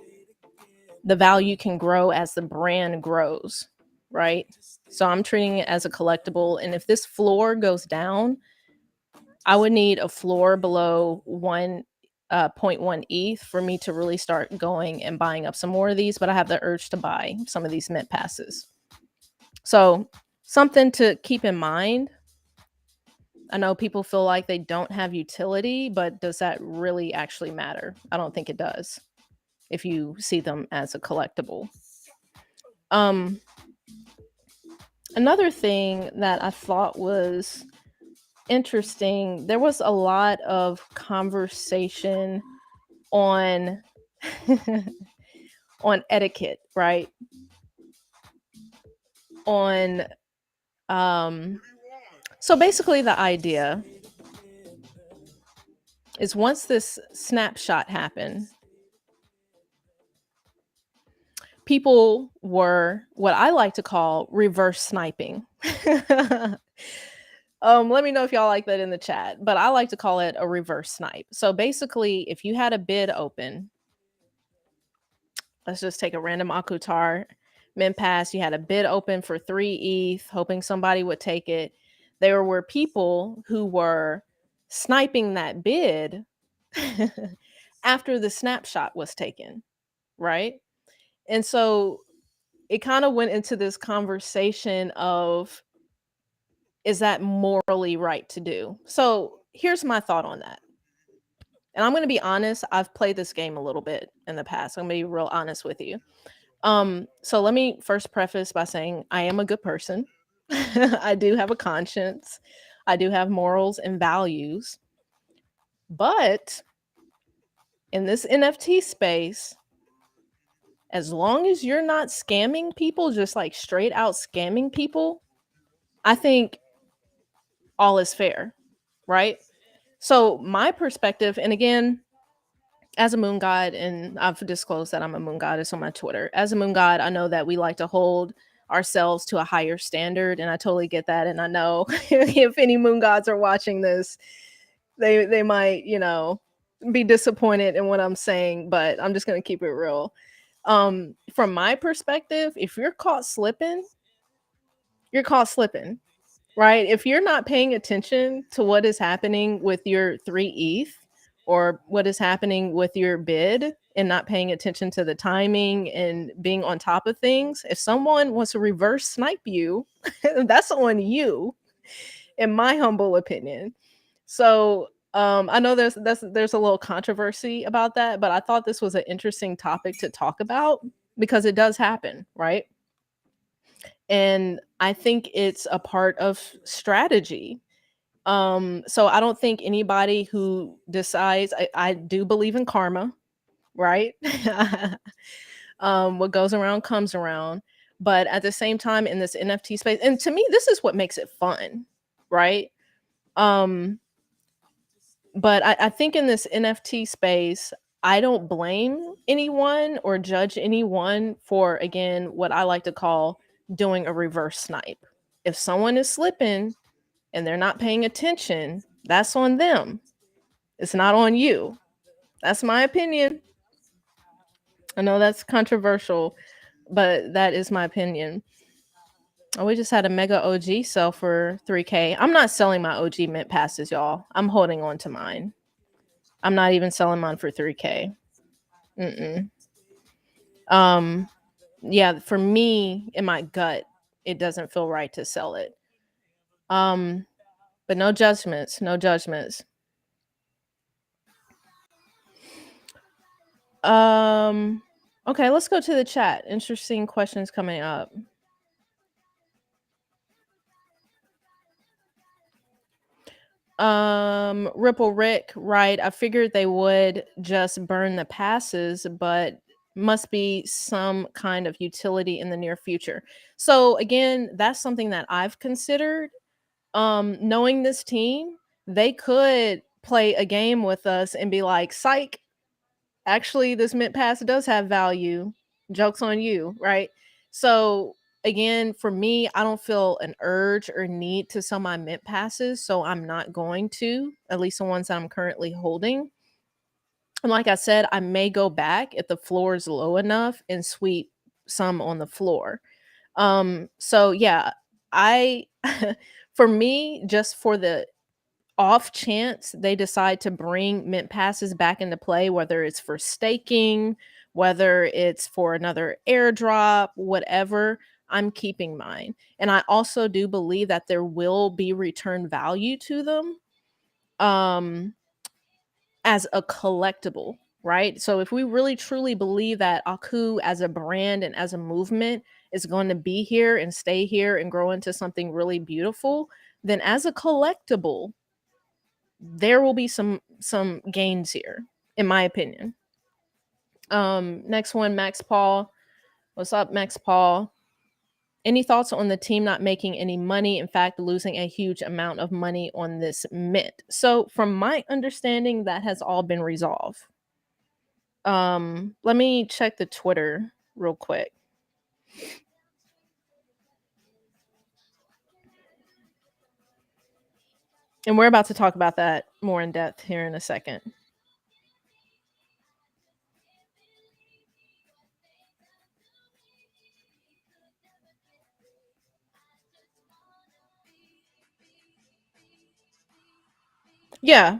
Speaker 1: the value can grow as the brand grows, right? So I'm treating it as a collectible. And if this floor goes down, I would need a floor below 1.1 ETH for me to really start going and buying up some more of these. But I have the urge to buy some of these mint passes. So something to keep in mind. I know people feel like they don't have utility, but does that really actually matter? I don't think it does if you see them as a collectible. Another thing that I thought was interesting, there was a lot of conversation on on etiquette, right? On so basically the idea is once this snapshot happened, people were what I like to call reverse sniping. Let me know if y'all like that in the chat, but I like to call it a reverse snipe. So basically, if you had a bid open let's just take a random Akutar mint pass. You had a bid open for 3 ETH, hoping somebody would take it. There were people who were sniping that bid after the snapshot was taken, right? And so it kind of went into this conversation of, is that morally right to do? So here's my thought on that. And I'm going to be honest, I've played this game a little bit in the past. I'm going to be real honest with you. So let me first preface by saying I am a good person. I do have a conscience. I do have morals and values. But in this NFT space, as long as you're not scamming people, just like straight out scamming people, I think all is fair, right? So my perspective, and again, as a moon god, and I've disclosed that I'm a moon goddess on my Twitter. As a moon god, I know that we like to hold ourselves to a higher standard, and I totally get that. And I know if any moon gods are watching this, they might, be disappointed in what I'm saying, but I'm just gonna keep it real. From my perspective, if you're caught slipping, you're caught slipping, right? If you're not paying attention to what is happening with your 3 ETH or what is happening with your bid and not paying attention to the timing and being on top of things, if someone wants to reverse snipe you, that's on you, in my humble opinion. So I know there's a little controversy about that, but I thought this was an interesting topic to talk about because it does happen, right? And I think it's a part of strategy. So I don't think anybody who decides, I do believe in karma, right? What goes around comes around. But at the same time, in this NFT space, and to me, this is what makes it fun, right? Um, but I think in this NFT space, I don't blame anyone or judge anyone for, again, what I like to call doing a reverse snipe. If someone is slipping and they're not paying attention, that's on them. It's not on you. That's my opinion. I know that's controversial, but that is my opinion. Oh, we just had a mega OG sell for 3K. I'm not selling my OG mint passes, y'all. I'm holding on to mine. I'm not even selling mine for 3K. Mm-mm. Yeah, for me, in my gut, it doesn't feel right to sell it. But no judgments, no judgments. Okay, let's go to the chat. Interesting questions coming up. Ripple Rick, right? I figured they would just burn the passes, but must be some kind of utility in the near future. So again, that's something that I've considered. Knowing this team, they could play a game with us and be like, psych, actually this mint pass does have value. Joke's on you, right? So again, for me, I don't feel an urge or need to sell my mint passes, so I'm not going to, at least the ones that I'm currently holding. And like I said, I may go back if the floor is low enough and sweep some on the floor. So yeah, I for me, just for the off chance they decide to bring mint passes back into play, whether it's for staking, whether it's for another airdrop, whatever, I'm keeping mine. And I also do believe that there will be return value to them as a collectible, right? So if we really truly believe that Aku as a brand and as a movement is going to be here and stay here and grow into something really beautiful, then as a collectible, there will be some gains here, in my opinion. Next one, Max Paul. What's up, Max Paul? Any thoughts on the team not making any money, in fact losing a huge amount of money on this mint? So from my understanding, that has all been resolved. Let me check the Twitter real quick. And we're about to talk about that more in depth here in a second. Yeah.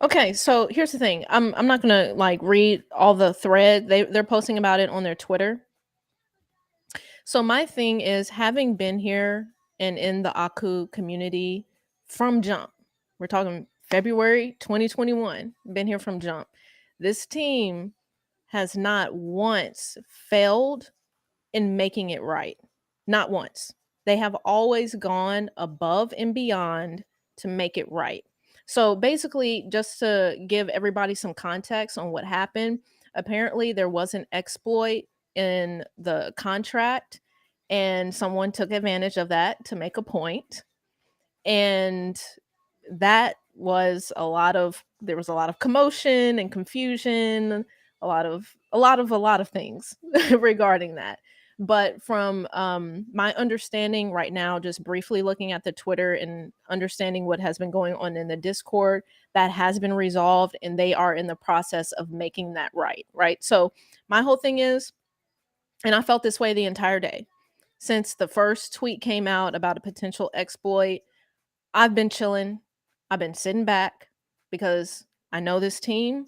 Speaker 1: Okay, so here's the thing. I'm not gonna like read all the thread. They're posting about it on their Twitter. So my thing is, having been here and in the Aku community from jump. We're talking February 2021. Been here from jump. This team has not once failed in making it right. Not once. They have always gone above and beyond to make it right. So basically, just to give everybody some context on what happened, apparently there was an exploit in the contract, and someone took advantage of that to make a point. And that was there was a lot of commotion and confusion, a lot of things regarding that. But from my understanding right now, just briefly looking at the Twitter and understanding what has been going on in the Discord, that has been resolved and they are in the process of making that right. So my whole thing is, and I felt this way the entire day since the first tweet came out about a potential exploit. I've been chilling. I've been sitting back because I know this team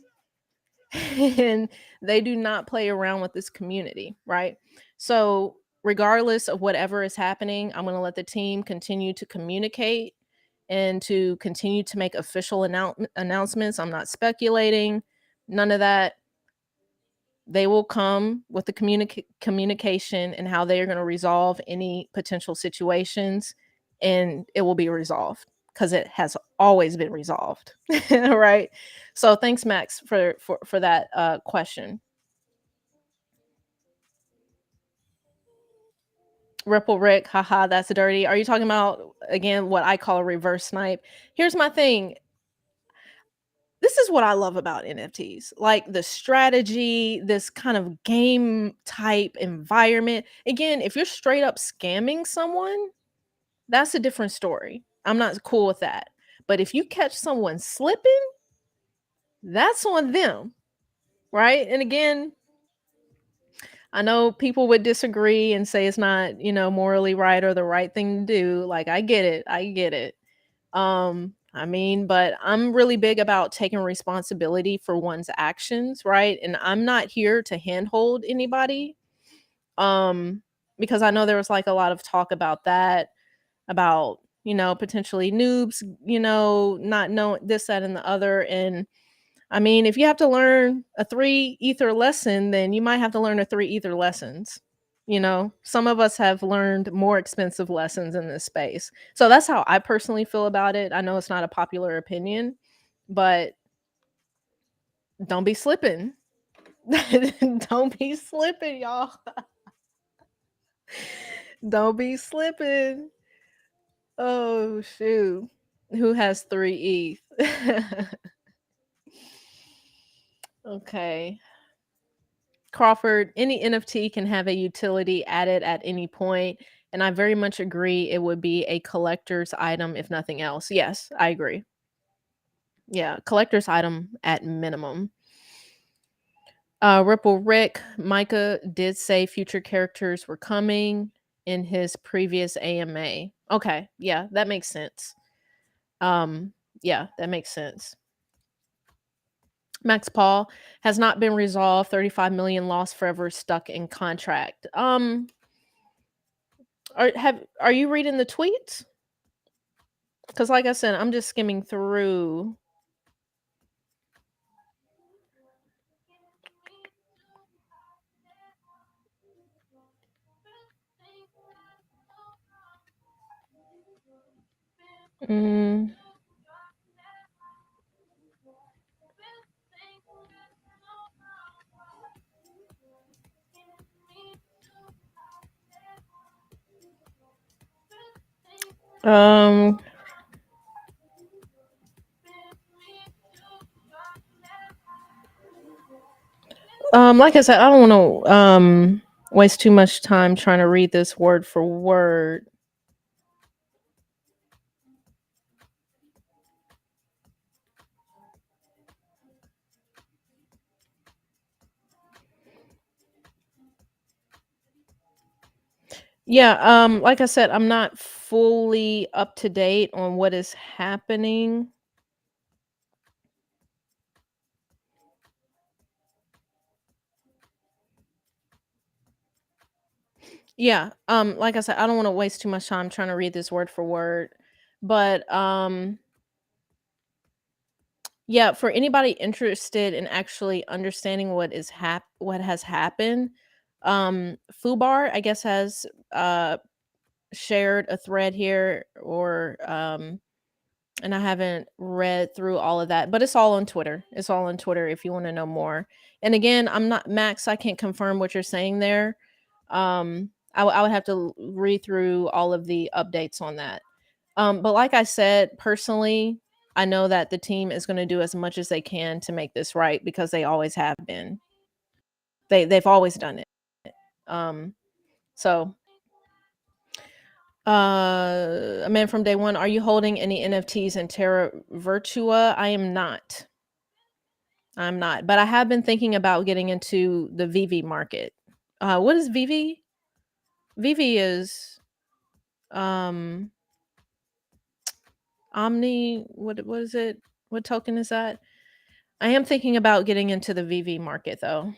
Speaker 1: and they do not play around with this community, right? So, regardless of whatever is happening, I'm going to let the team continue to communicate and to continue to make official announcements. I'm not speculating, none of that. They will come with the communication and how they are going to resolve any potential situations, and it will be resolved because it has always been resolved. Right. So thanks, Max, for that question. Ripple Rick, haha, that's dirty. Are you talking about again what I call a reverse snipe? Here's my thing. This is what I love about NFTs, like the strategy, this kind of game type environment. Again, if you're straight up scamming someone, that's a different story. I'm not cool with that. But if you catch someone slipping, that's on them, right? And again, I know people would disagree and say it's not, morally right or the right thing to do. Like I get it. I get it. I mean, but I'm really big about taking responsibility for one's actions, right? And I'm not here to handhold anybody. Um, because I know there was like a lot of talk about that, about, potentially noobs, not knowing this, that, and the other. And I mean, if you have to learn a 3 ether lesson, then you might have to learn a 3 ether lessons. Some of us have learned more expensive lessons in this space. So that's how I personally feel about it. I know it's not a popular opinion, but don't be slipping. Don't be slipping, y'all. Don't be slipping. Oh, shoot. Who has 3 ETH? Okay. Crawford, any NFT can have a utility added at any point, and I very much agree it would be a collector's item if nothing else. Yes, I agree. Yeah, collector's item at minimum. Ripple Rick, Micah did say future characters were coming in his previous AMA. Okay, yeah, that makes sense. Um, yeah, that makes sense. Max Paul has not been resolved. 35 million lost forever stuck in contract. Are you reading the tweets? Because like I said, I'm just skimming through. Mm, um, like I said, I don't want to waste too much time trying to read this word for word. Yeah, like I said, I'm not fully up to date on what is happening. Yeah, like I said, I don't want to waste too much time trying to read this word for word, but yeah, for anybody interested in actually understanding what has happened, Fubar, I guess, has shared a thread here, or and I haven't read through all of that, but it's all on Twitter. It's all on Twitter if you want to know more. And again, I'm not Max. I can't confirm what you're saying there. I would have to read through all of the updates on that. But like I said, personally, I know that the team is going to do as much as they can to make this right because they always have been. They've always done it. Um, so a man from day one, are you holding any NFTs in Terra Virtua? I am not. I'm not, but I have been thinking about getting into the VV market. What is VV? VV is um Omni. What is it? What token is that? I am thinking about getting into the VV market though.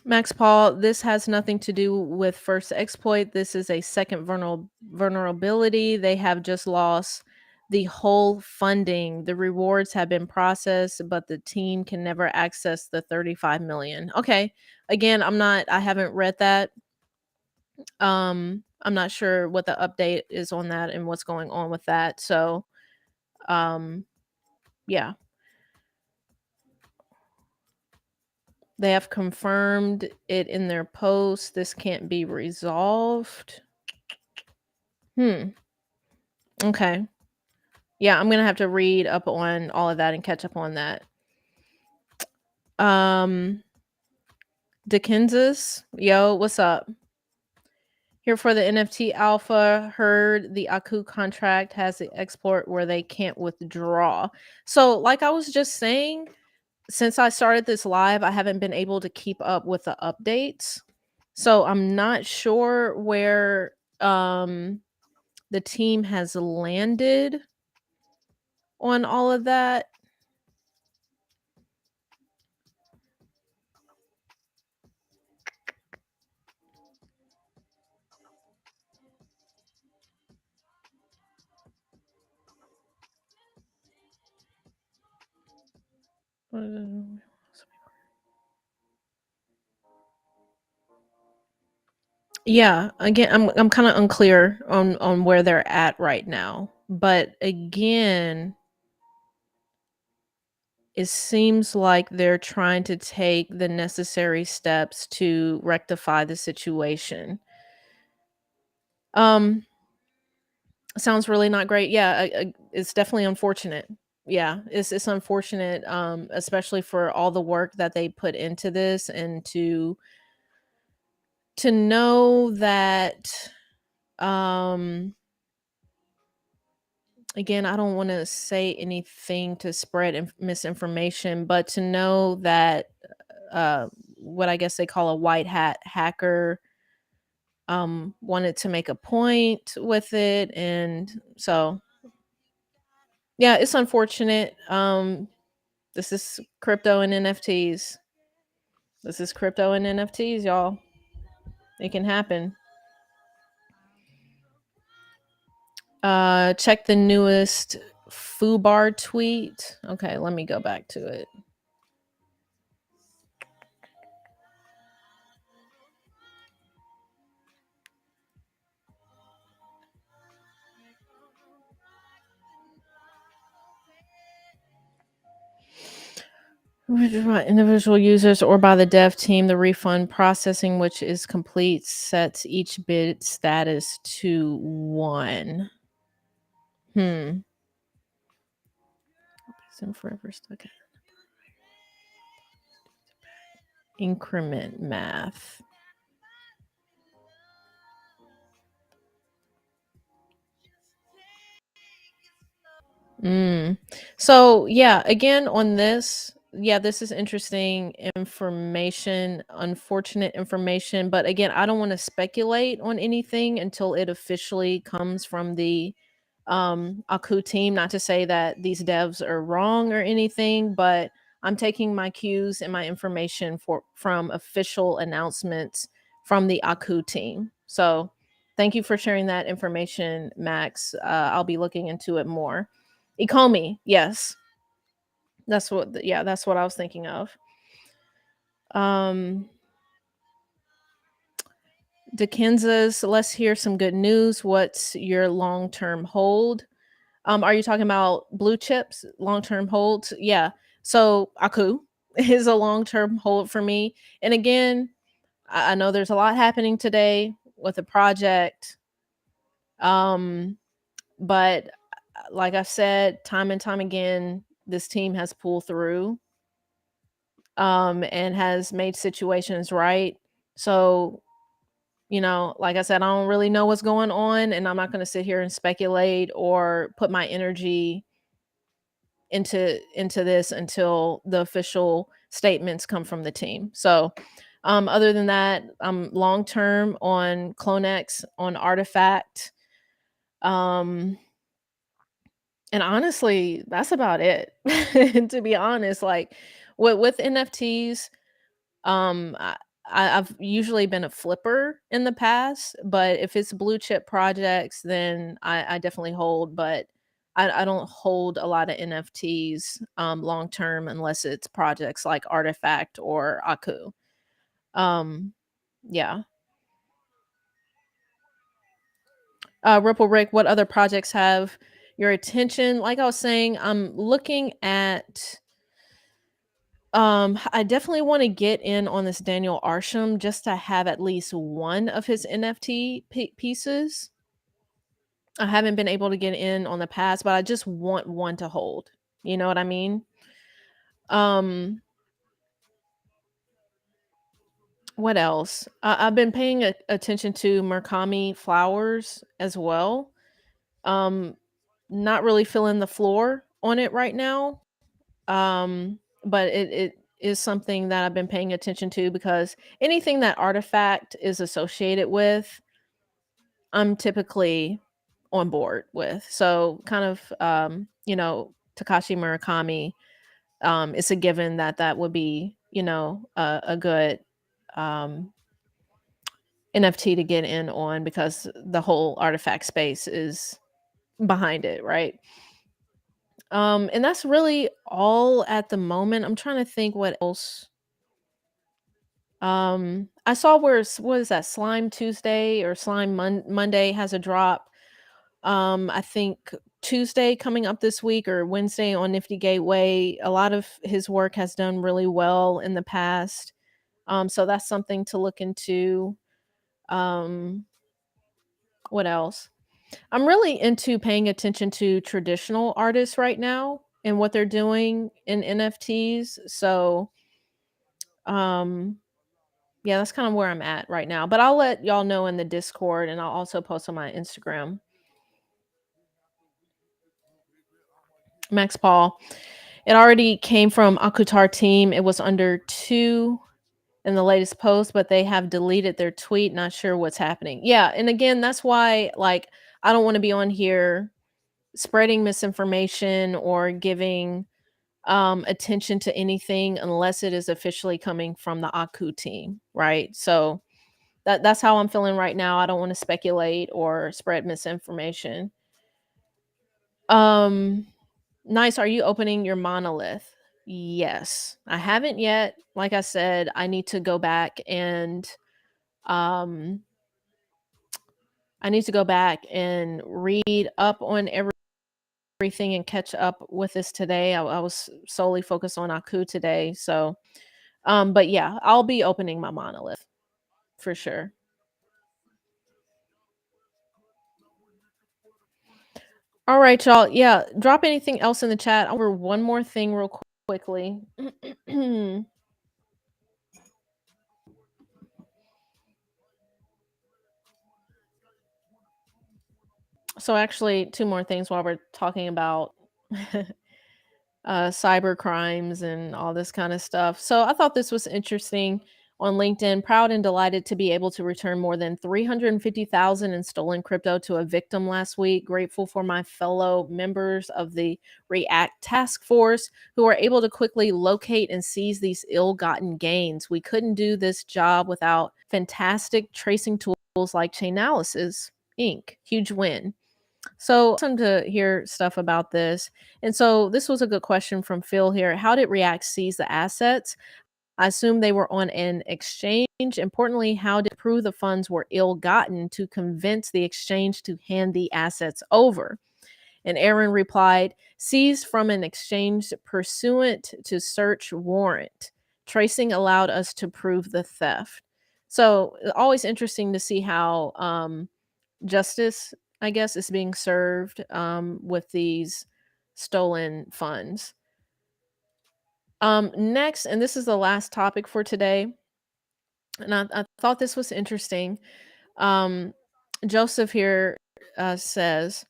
Speaker 1: Max Paul, this has nothing to do with first exploit. This is a second vulnerability. They have just lost the whole funding. The rewards have been processed, but the team can never access the 35 million. Okay. Again, I haven't read that. I'm not sure what the update is on that and what's going on with that. So, um yeah. They have confirmed it in their post. This can't be resolved. Okay. Yeah, I'm gonna have to read up on all of that and catch up on that. Dickensis, yo, what's up? Here for the NFT alpha. Heard the Aku contract has the export where they can't withdraw. So, like I was just saying, since I started this live, I haven't been able to keep up with the updates. So I'm not sure where the team has landed on all of that. Yeah, again, I'm kind of unclear on where they're at right now. But again, it seems like they're trying to take the necessary steps to rectify the situation. Um Sounds really not great. Yeah, it's definitely unfortunate. Yeah, it's unfortunate, especially for all the work that they put into this, and to know that, um again, I don't want to say anything to spread misinformation, but to know that what I guess they call a white hat hacker wanted to make a point with it, and so yeah, it's unfortunate. This is crypto and NFTs. This is crypto and NFTs, y'all. It can happen. Check the newest Fubar tweet. Okay, let me go back to it. By individual users or by the dev team, the refund processing, which is complete, sets each bid status to 1. Forever stuck at increment math. So yeah, again on this, Yeah, this is interesting information, unfortunate information. But again, I don't want to speculate on anything until it officially comes from the Aku team. Not to say that these devs are wrong or anything, but I'm taking my cues and my information from official announcements from the Aku team. So thank you for sharing that information, Max. I'll be looking into it more. Ecomi, yes, that's what I was thinking of. Um DeKenza's, let's hear some good news. What's your long-term hold? Are you talking about blue chips, long-term holds? Yeah. So Aku is a long-term hold for me. And again, I know there's a lot happening today with the project. Um, but like I said, time and time again, this team has pulled through and has made situations right. So, like I said, I don't really know what's going on, and I'm not going to sit here and speculate or put my energy into this until the official statements come from the team. So, other than that, I'm long term on Clonex, on Artifact, um, and honestly, that's about it. To be honest, like with NFTs, I've usually been a flipper in the past, but if it's blue chip projects, then I definitely hold. But I don't hold a lot of NFTs long term unless it's projects like Artifact or Aku. Um, yeah. Ripple Rick, what other projects have your attention? Like I was saying, I'm looking at I definitely want to get in on this Daniel Arsham just to have at least one of his NFT pieces. I haven't been able to get in on the past, but I just want one to hold. You know what I mean? Um, what else? I've been paying attention to Murakami flowers as well. Um, Not really feeling the floor on it right now. But it is something that I've been paying attention to because anything that Artifact is associated with, I'm typically on board with. So kind of Takashi Murakami, it's a given that that would be, a good um NFT to get in on because the whole artifact space is behind it, right? And that's really all at the moment. I'm trying to think what else. I saw what is that, Slime Tuesday or Slime Monday has a drop. I think Tuesday coming up this week or Wednesday on Nifty Gateway. A lot of his work has done really well in the past. So that's something to look into. Um, what else? I'm really into paying attention to traditional artists right now and what they're doing in NFTs. So, um, yeah, that's kind of where I'm at right now. But I'll let y'all know in the Discord and I'll also post on my Instagram. Max Paul. It already came from Akutar team. It was under 2 in the latest post, but they have deleted their tweet. Not sure what's happening. Yeah, and again, that's why like I don't want to be on here spreading misinformation or giving attention to anything unless it is officially coming from the Aku team, right? So that's how I'm feeling right now. I don't want to speculate or spread misinformation. Um Nice. Are you opening your monolith? Yes. I haven't yet. Like I said, I need to go back and um I need to go back and read up on everything and catch up with this today. I was solely focused on Aku today. So but yeah, I'll be opening my monolith for sure. All right, y'all. Yeah, drop anything else in the chat. I'll over one more thing real quickly. So actually two more things while we're talking about cyber crimes and all this kind of stuff. So I thought this was interesting on LinkedIn. Proud and delighted to be able to return more than 350,000 in stolen crypto to a victim last week. Grateful for my fellow members of the React task force who were able to quickly locate and seize these ill-gotten gains. We couldn't do this job without fantastic tracing tools like Chainalysis Inc. Huge win. So awesome to hear stuff about this. And so this was a good question from Phil here. How did React seize the assets? I assume they were on an exchange. Importantly, how did prove the funds were ill-gotten to convince the exchange to hand the assets over? And Aaron replied, seized from an exchange pursuant to search warrant. Tracing allowed us to prove the theft. So always interesting to see how justice, I guess, is being served with these stolen funds. Next, and this is the last topic for today, and I thought this was interesting. Joseph here says,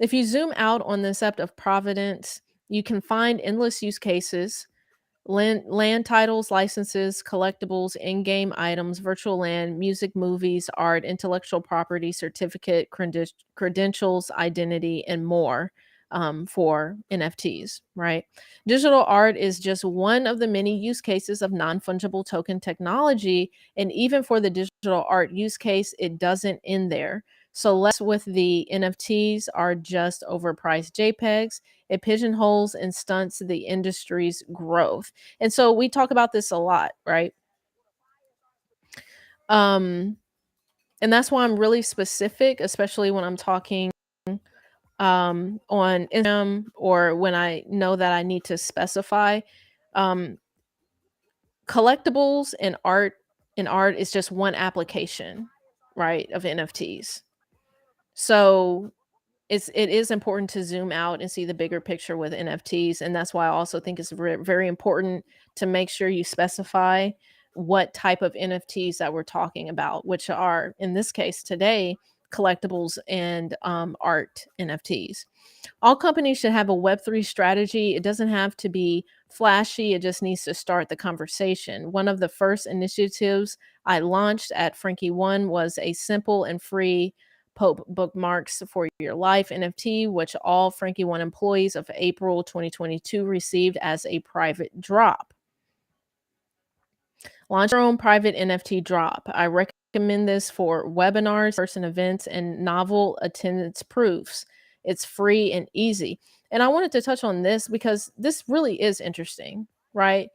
Speaker 1: if you zoom out on the concept of providence, you can find endless use cases. Land titles, licenses, collectibles, in-game items, virtual land, music, movies, art, intellectual property, certificate, credentials, identity, and more for NFTs, right? Digital art is just one of the many use cases of non-fungible token technology. And even for the digital art use case, it doesn't end there. So less with the NFTs are just overpriced JPEGs. It pigeonholes and stunts the industry's growth. And so we talk about this a lot, right? And that's why I'm really specific, especially when I'm talking on Instagram or when I know that I need to specify. Collectibles and art is just one application, right, of NFTs. So it is important to zoom out and see the bigger picture with NFTs, and that's why I also think it's very important to make sure you specify what type of NFTs that we're talking about, which are in this case today collectibles and art NFTs. All companies should have a Web3 strategy. It doesn't have to be flashy, it just needs to start the conversation. One of the first initiatives I launched at Frankie One was a simple and free Pope bookmarks for your life NFT, which all Frankie One employees of April 2022 received as a private drop. Launch your own private NFT drop. I recommend this for webinars, person events, and novel attendance proofs. It's free and easy. And I wanted to touch on this because this really is interesting, right?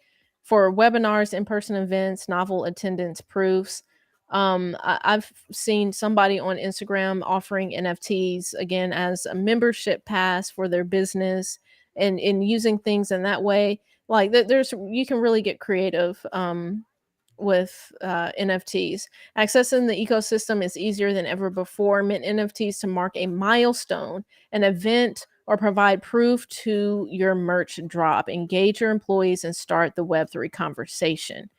Speaker 1: For webinars, in-person events, novel attendance proofs. I've seen somebody on Instagram offering NFTs again as a membership pass for their business and in using things in that way. Like there's you can really get creative with NFTs. Accessing the ecosystem is easier than ever before. Mint NFTs to mark a milestone, an event, or provide proof to your merch drop. Engage your employees and start the Web3 conversation.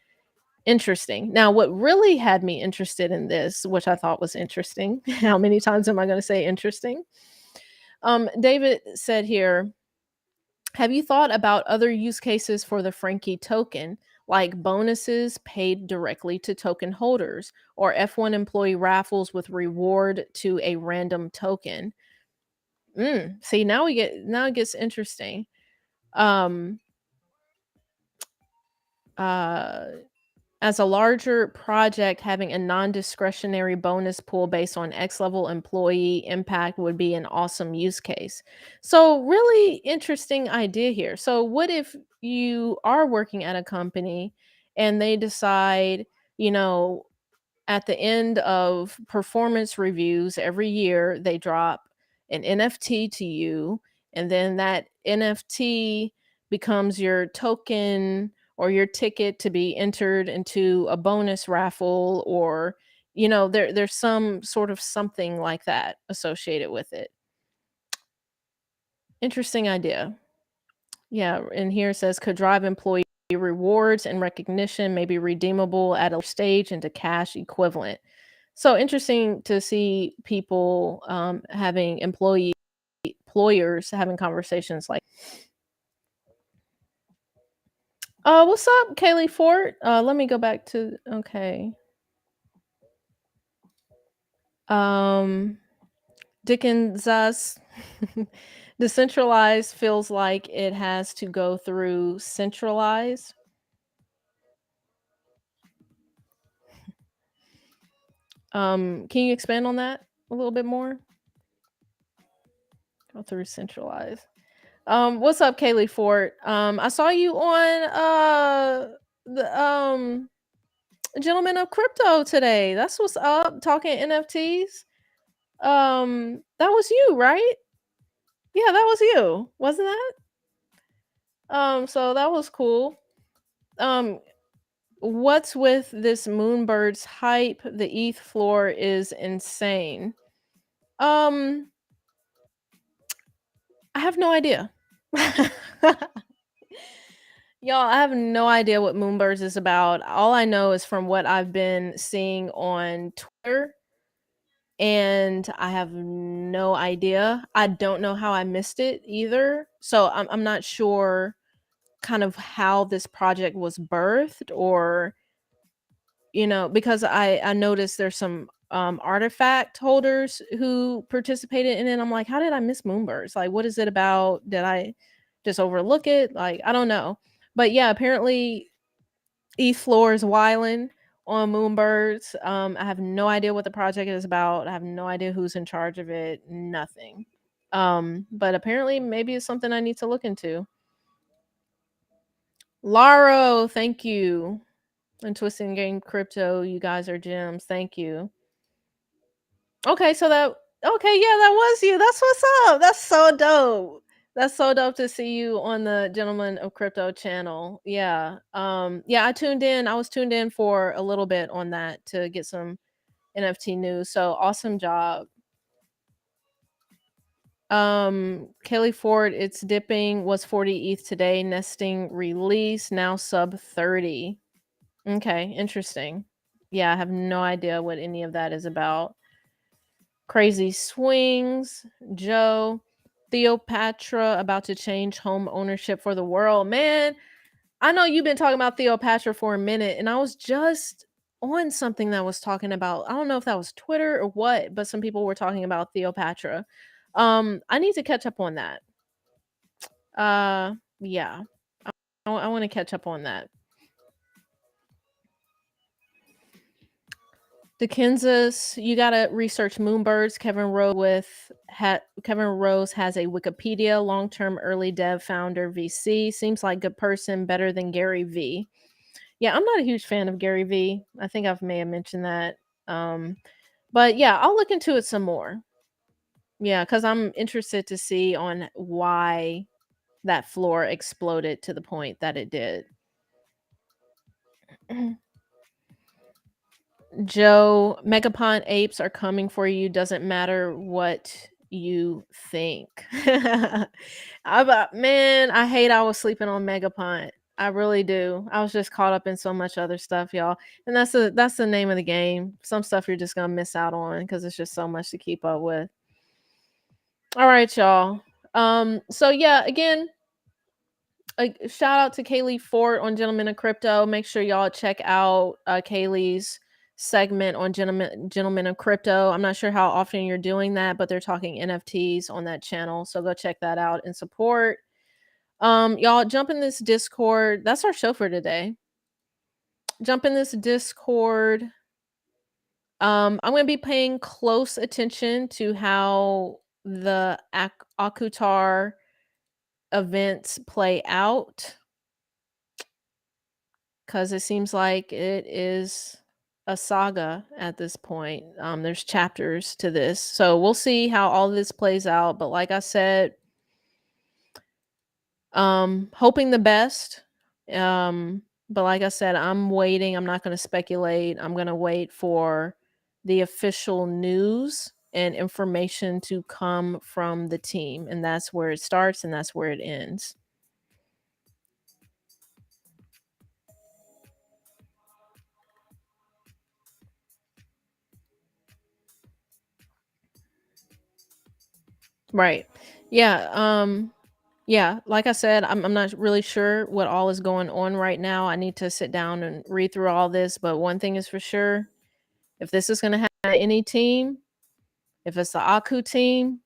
Speaker 1: Interesting. Now, what really had me interested in this, which I thought was interesting, how many times am I going to say interesting? David said here, have you thought about other use cases for the Frankie token, like bonuses paid directly to token holders or F1 employee raffles with reward to a random token? See, now it gets interesting. As a larger project, having a non-discretionary bonus pool based on X-level employee impact would be an awesome use case. So really interesting idea here. So what if you are working at a company and they decide, at the end of performance reviews every year, they drop an NFT to you, and then that NFT becomes your token or your ticket to be entered into a bonus raffle, or there's some sort of something like that associated with it. Interesting idea. Yeah, and here it says could drive employee rewards and recognition may be redeemable at a stage into cash equivalent. So interesting to see people having employers having conversations like. What's up, Kaylee Fort? Let me go back to okay. Um, Dickens's decentralized feels like it has to go through centralized. Can you expand on that a little bit more? Go through centralized. What's up, Kaylee Fort? I saw you on the Gentleman of Crypto today. That's what's up. Talking NFTs. That was you, right? Yeah, that was you, wasn't that? So that was cool. Um, what's with this Moonbirds hype? The ETH floor is insane. Um, I have no idea. Y'all, I have no idea what Moonbirds is about. All I know is from what I've been seeing on Twitter, and I have no idea. I don't know how I missed it either. So I'm not sure kind of how this project was birthed, or because I noticed there's some artifact holders who participated in it. I'm like, how did I miss Moonbirds? Like, what is it about? Did I just overlook it? Like, I don't know. But yeah, apparently E Floor is wilding on Moonbirds. I have no idea what the project is about. I have no idea who's in charge of it. Nothing. But apparently maybe it's something I need to look into. Laro, thank you. And Twisting Game Crypto, you guys are gems. Thank you. Okay, so yeah, that was you. That's what's up. That's so dope. That's so dope to see you on the Gentleman of Crypto channel. Yeah. Yeah, I tuned in. I was tuned in for a little bit on that to get some NFT news. So awesome job. Kelly Ford, it's dipping, was 40 ETH today, nesting release, now sub 30. Okay, interesting. Yeah, I have no idea what any of that is about. Crazy swings, Joe, Theopatra about to change home ownership for the world. Man, I know you've been talking about Theopatra for a minute, and I was just on something that was talking about, I don't know if that was Twitter or what, but some people were talking about Theopatra. I need to catch up on that. Yeah. I want to catch up on that. The Kansas, you gotta research Moonbirds. Kevin Rose has a Wikipedia, long-term early dev founder, VC. Seems like good person, better than Gary V. Yeah, I'm not a huge fan of Gary V. I think may have mentioned that. But yeah, I'll look into it some more. Yeah, because I'm interested to see on why that floor exploded to the point that it did. Joe, Megapont apes are coming for you. Doesn't matter what you think. Man, I hate I was sleeping on Megapont. I really do. I was just caught up in so much other stuff, y'all. And that's the name of the game. Some stuff you're just gonna miss out on because it's just so much to keep up with. All right, y'all. So yeah, again, a shout out to Kaylee Fort on Gentlemen of Crypto. Make sure y'all check out Kaylee's segment on Gentlemen of Crypto. I'm not sure how often you're doing that, but they're talking NFTs on that channel. So go check that out and support. Y'all jump in this Discord. That's our show for today. Jump in this Discord. I'm going to be paying close attention to how the Akutar events play out, because it seems like it is a saga at this point. There's chapters to this, so we'll see how all this plays out. But like I said, hoping the best. But like I said, I'm waiting. I'm not going to speculate. I'm going to wait for the official news and information to come from the team, and that's where it starts and that's where it ends. Right. Yeah. Yeah, like I said, I'm not really sure what all is going on right now. I need to sit down and read through all this. But one thing is for sure, if this is going to happen to any team, if it's the Aku team,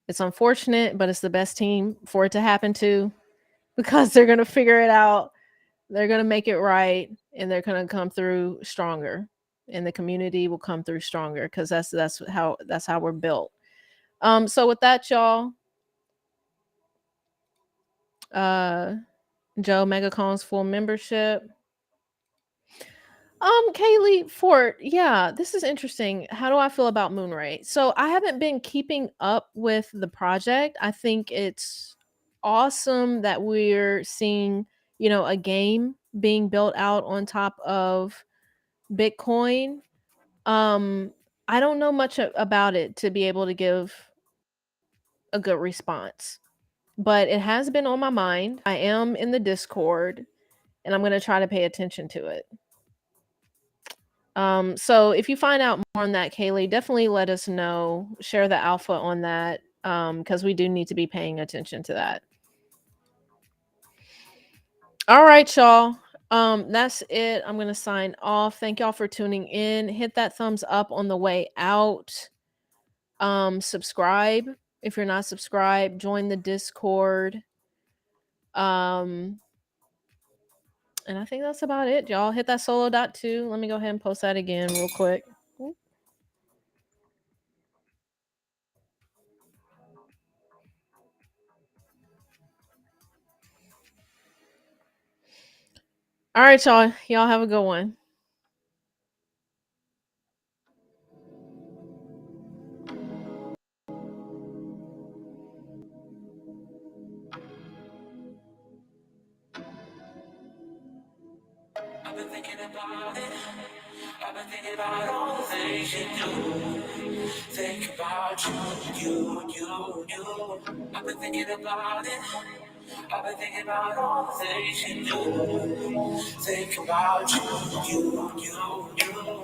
Speaker 1: it's unfortunate, but it's the best team for it to happen to because they're going to figure it out. They're going to make it right, and they're going to come through stronger, and the community will come through stronger because that's how we're built. So with that, y'all, uh, Joe Megacon's full membership. Kaylee Fort, yeah, this is interesting. How do I feel about Moonray? So I haven't been keeping up with the project. I think it's awesome that we're seeing, a game being built out on top of Bitcoin. Um, I don't know much about it to be able to give a good response, but it has been on my mind. I am in the Discord, and I'm going to try to pay attention to it. So if you find out more on that, Kaylee, definitely let us know. Share the alpha on that, because we do need to be paying attention to that. All right, y'all. That's it. I'm gonna sign off. Thank y'all for tuning in. Hit that thumbs up on the way out. Subscribe if you're not subscribed. Join the Discord. Um, and I think that's about it, y'all. Hit that solo dot two. Let me go ahead and post that again real quick. All right, y'all. Y'all have a good one.
Speaker 2: I've been thinking about it. I've been thinking about all the things you do. Think about you. I've been thinking about it. I've been thinking about all the things you do. Think about you.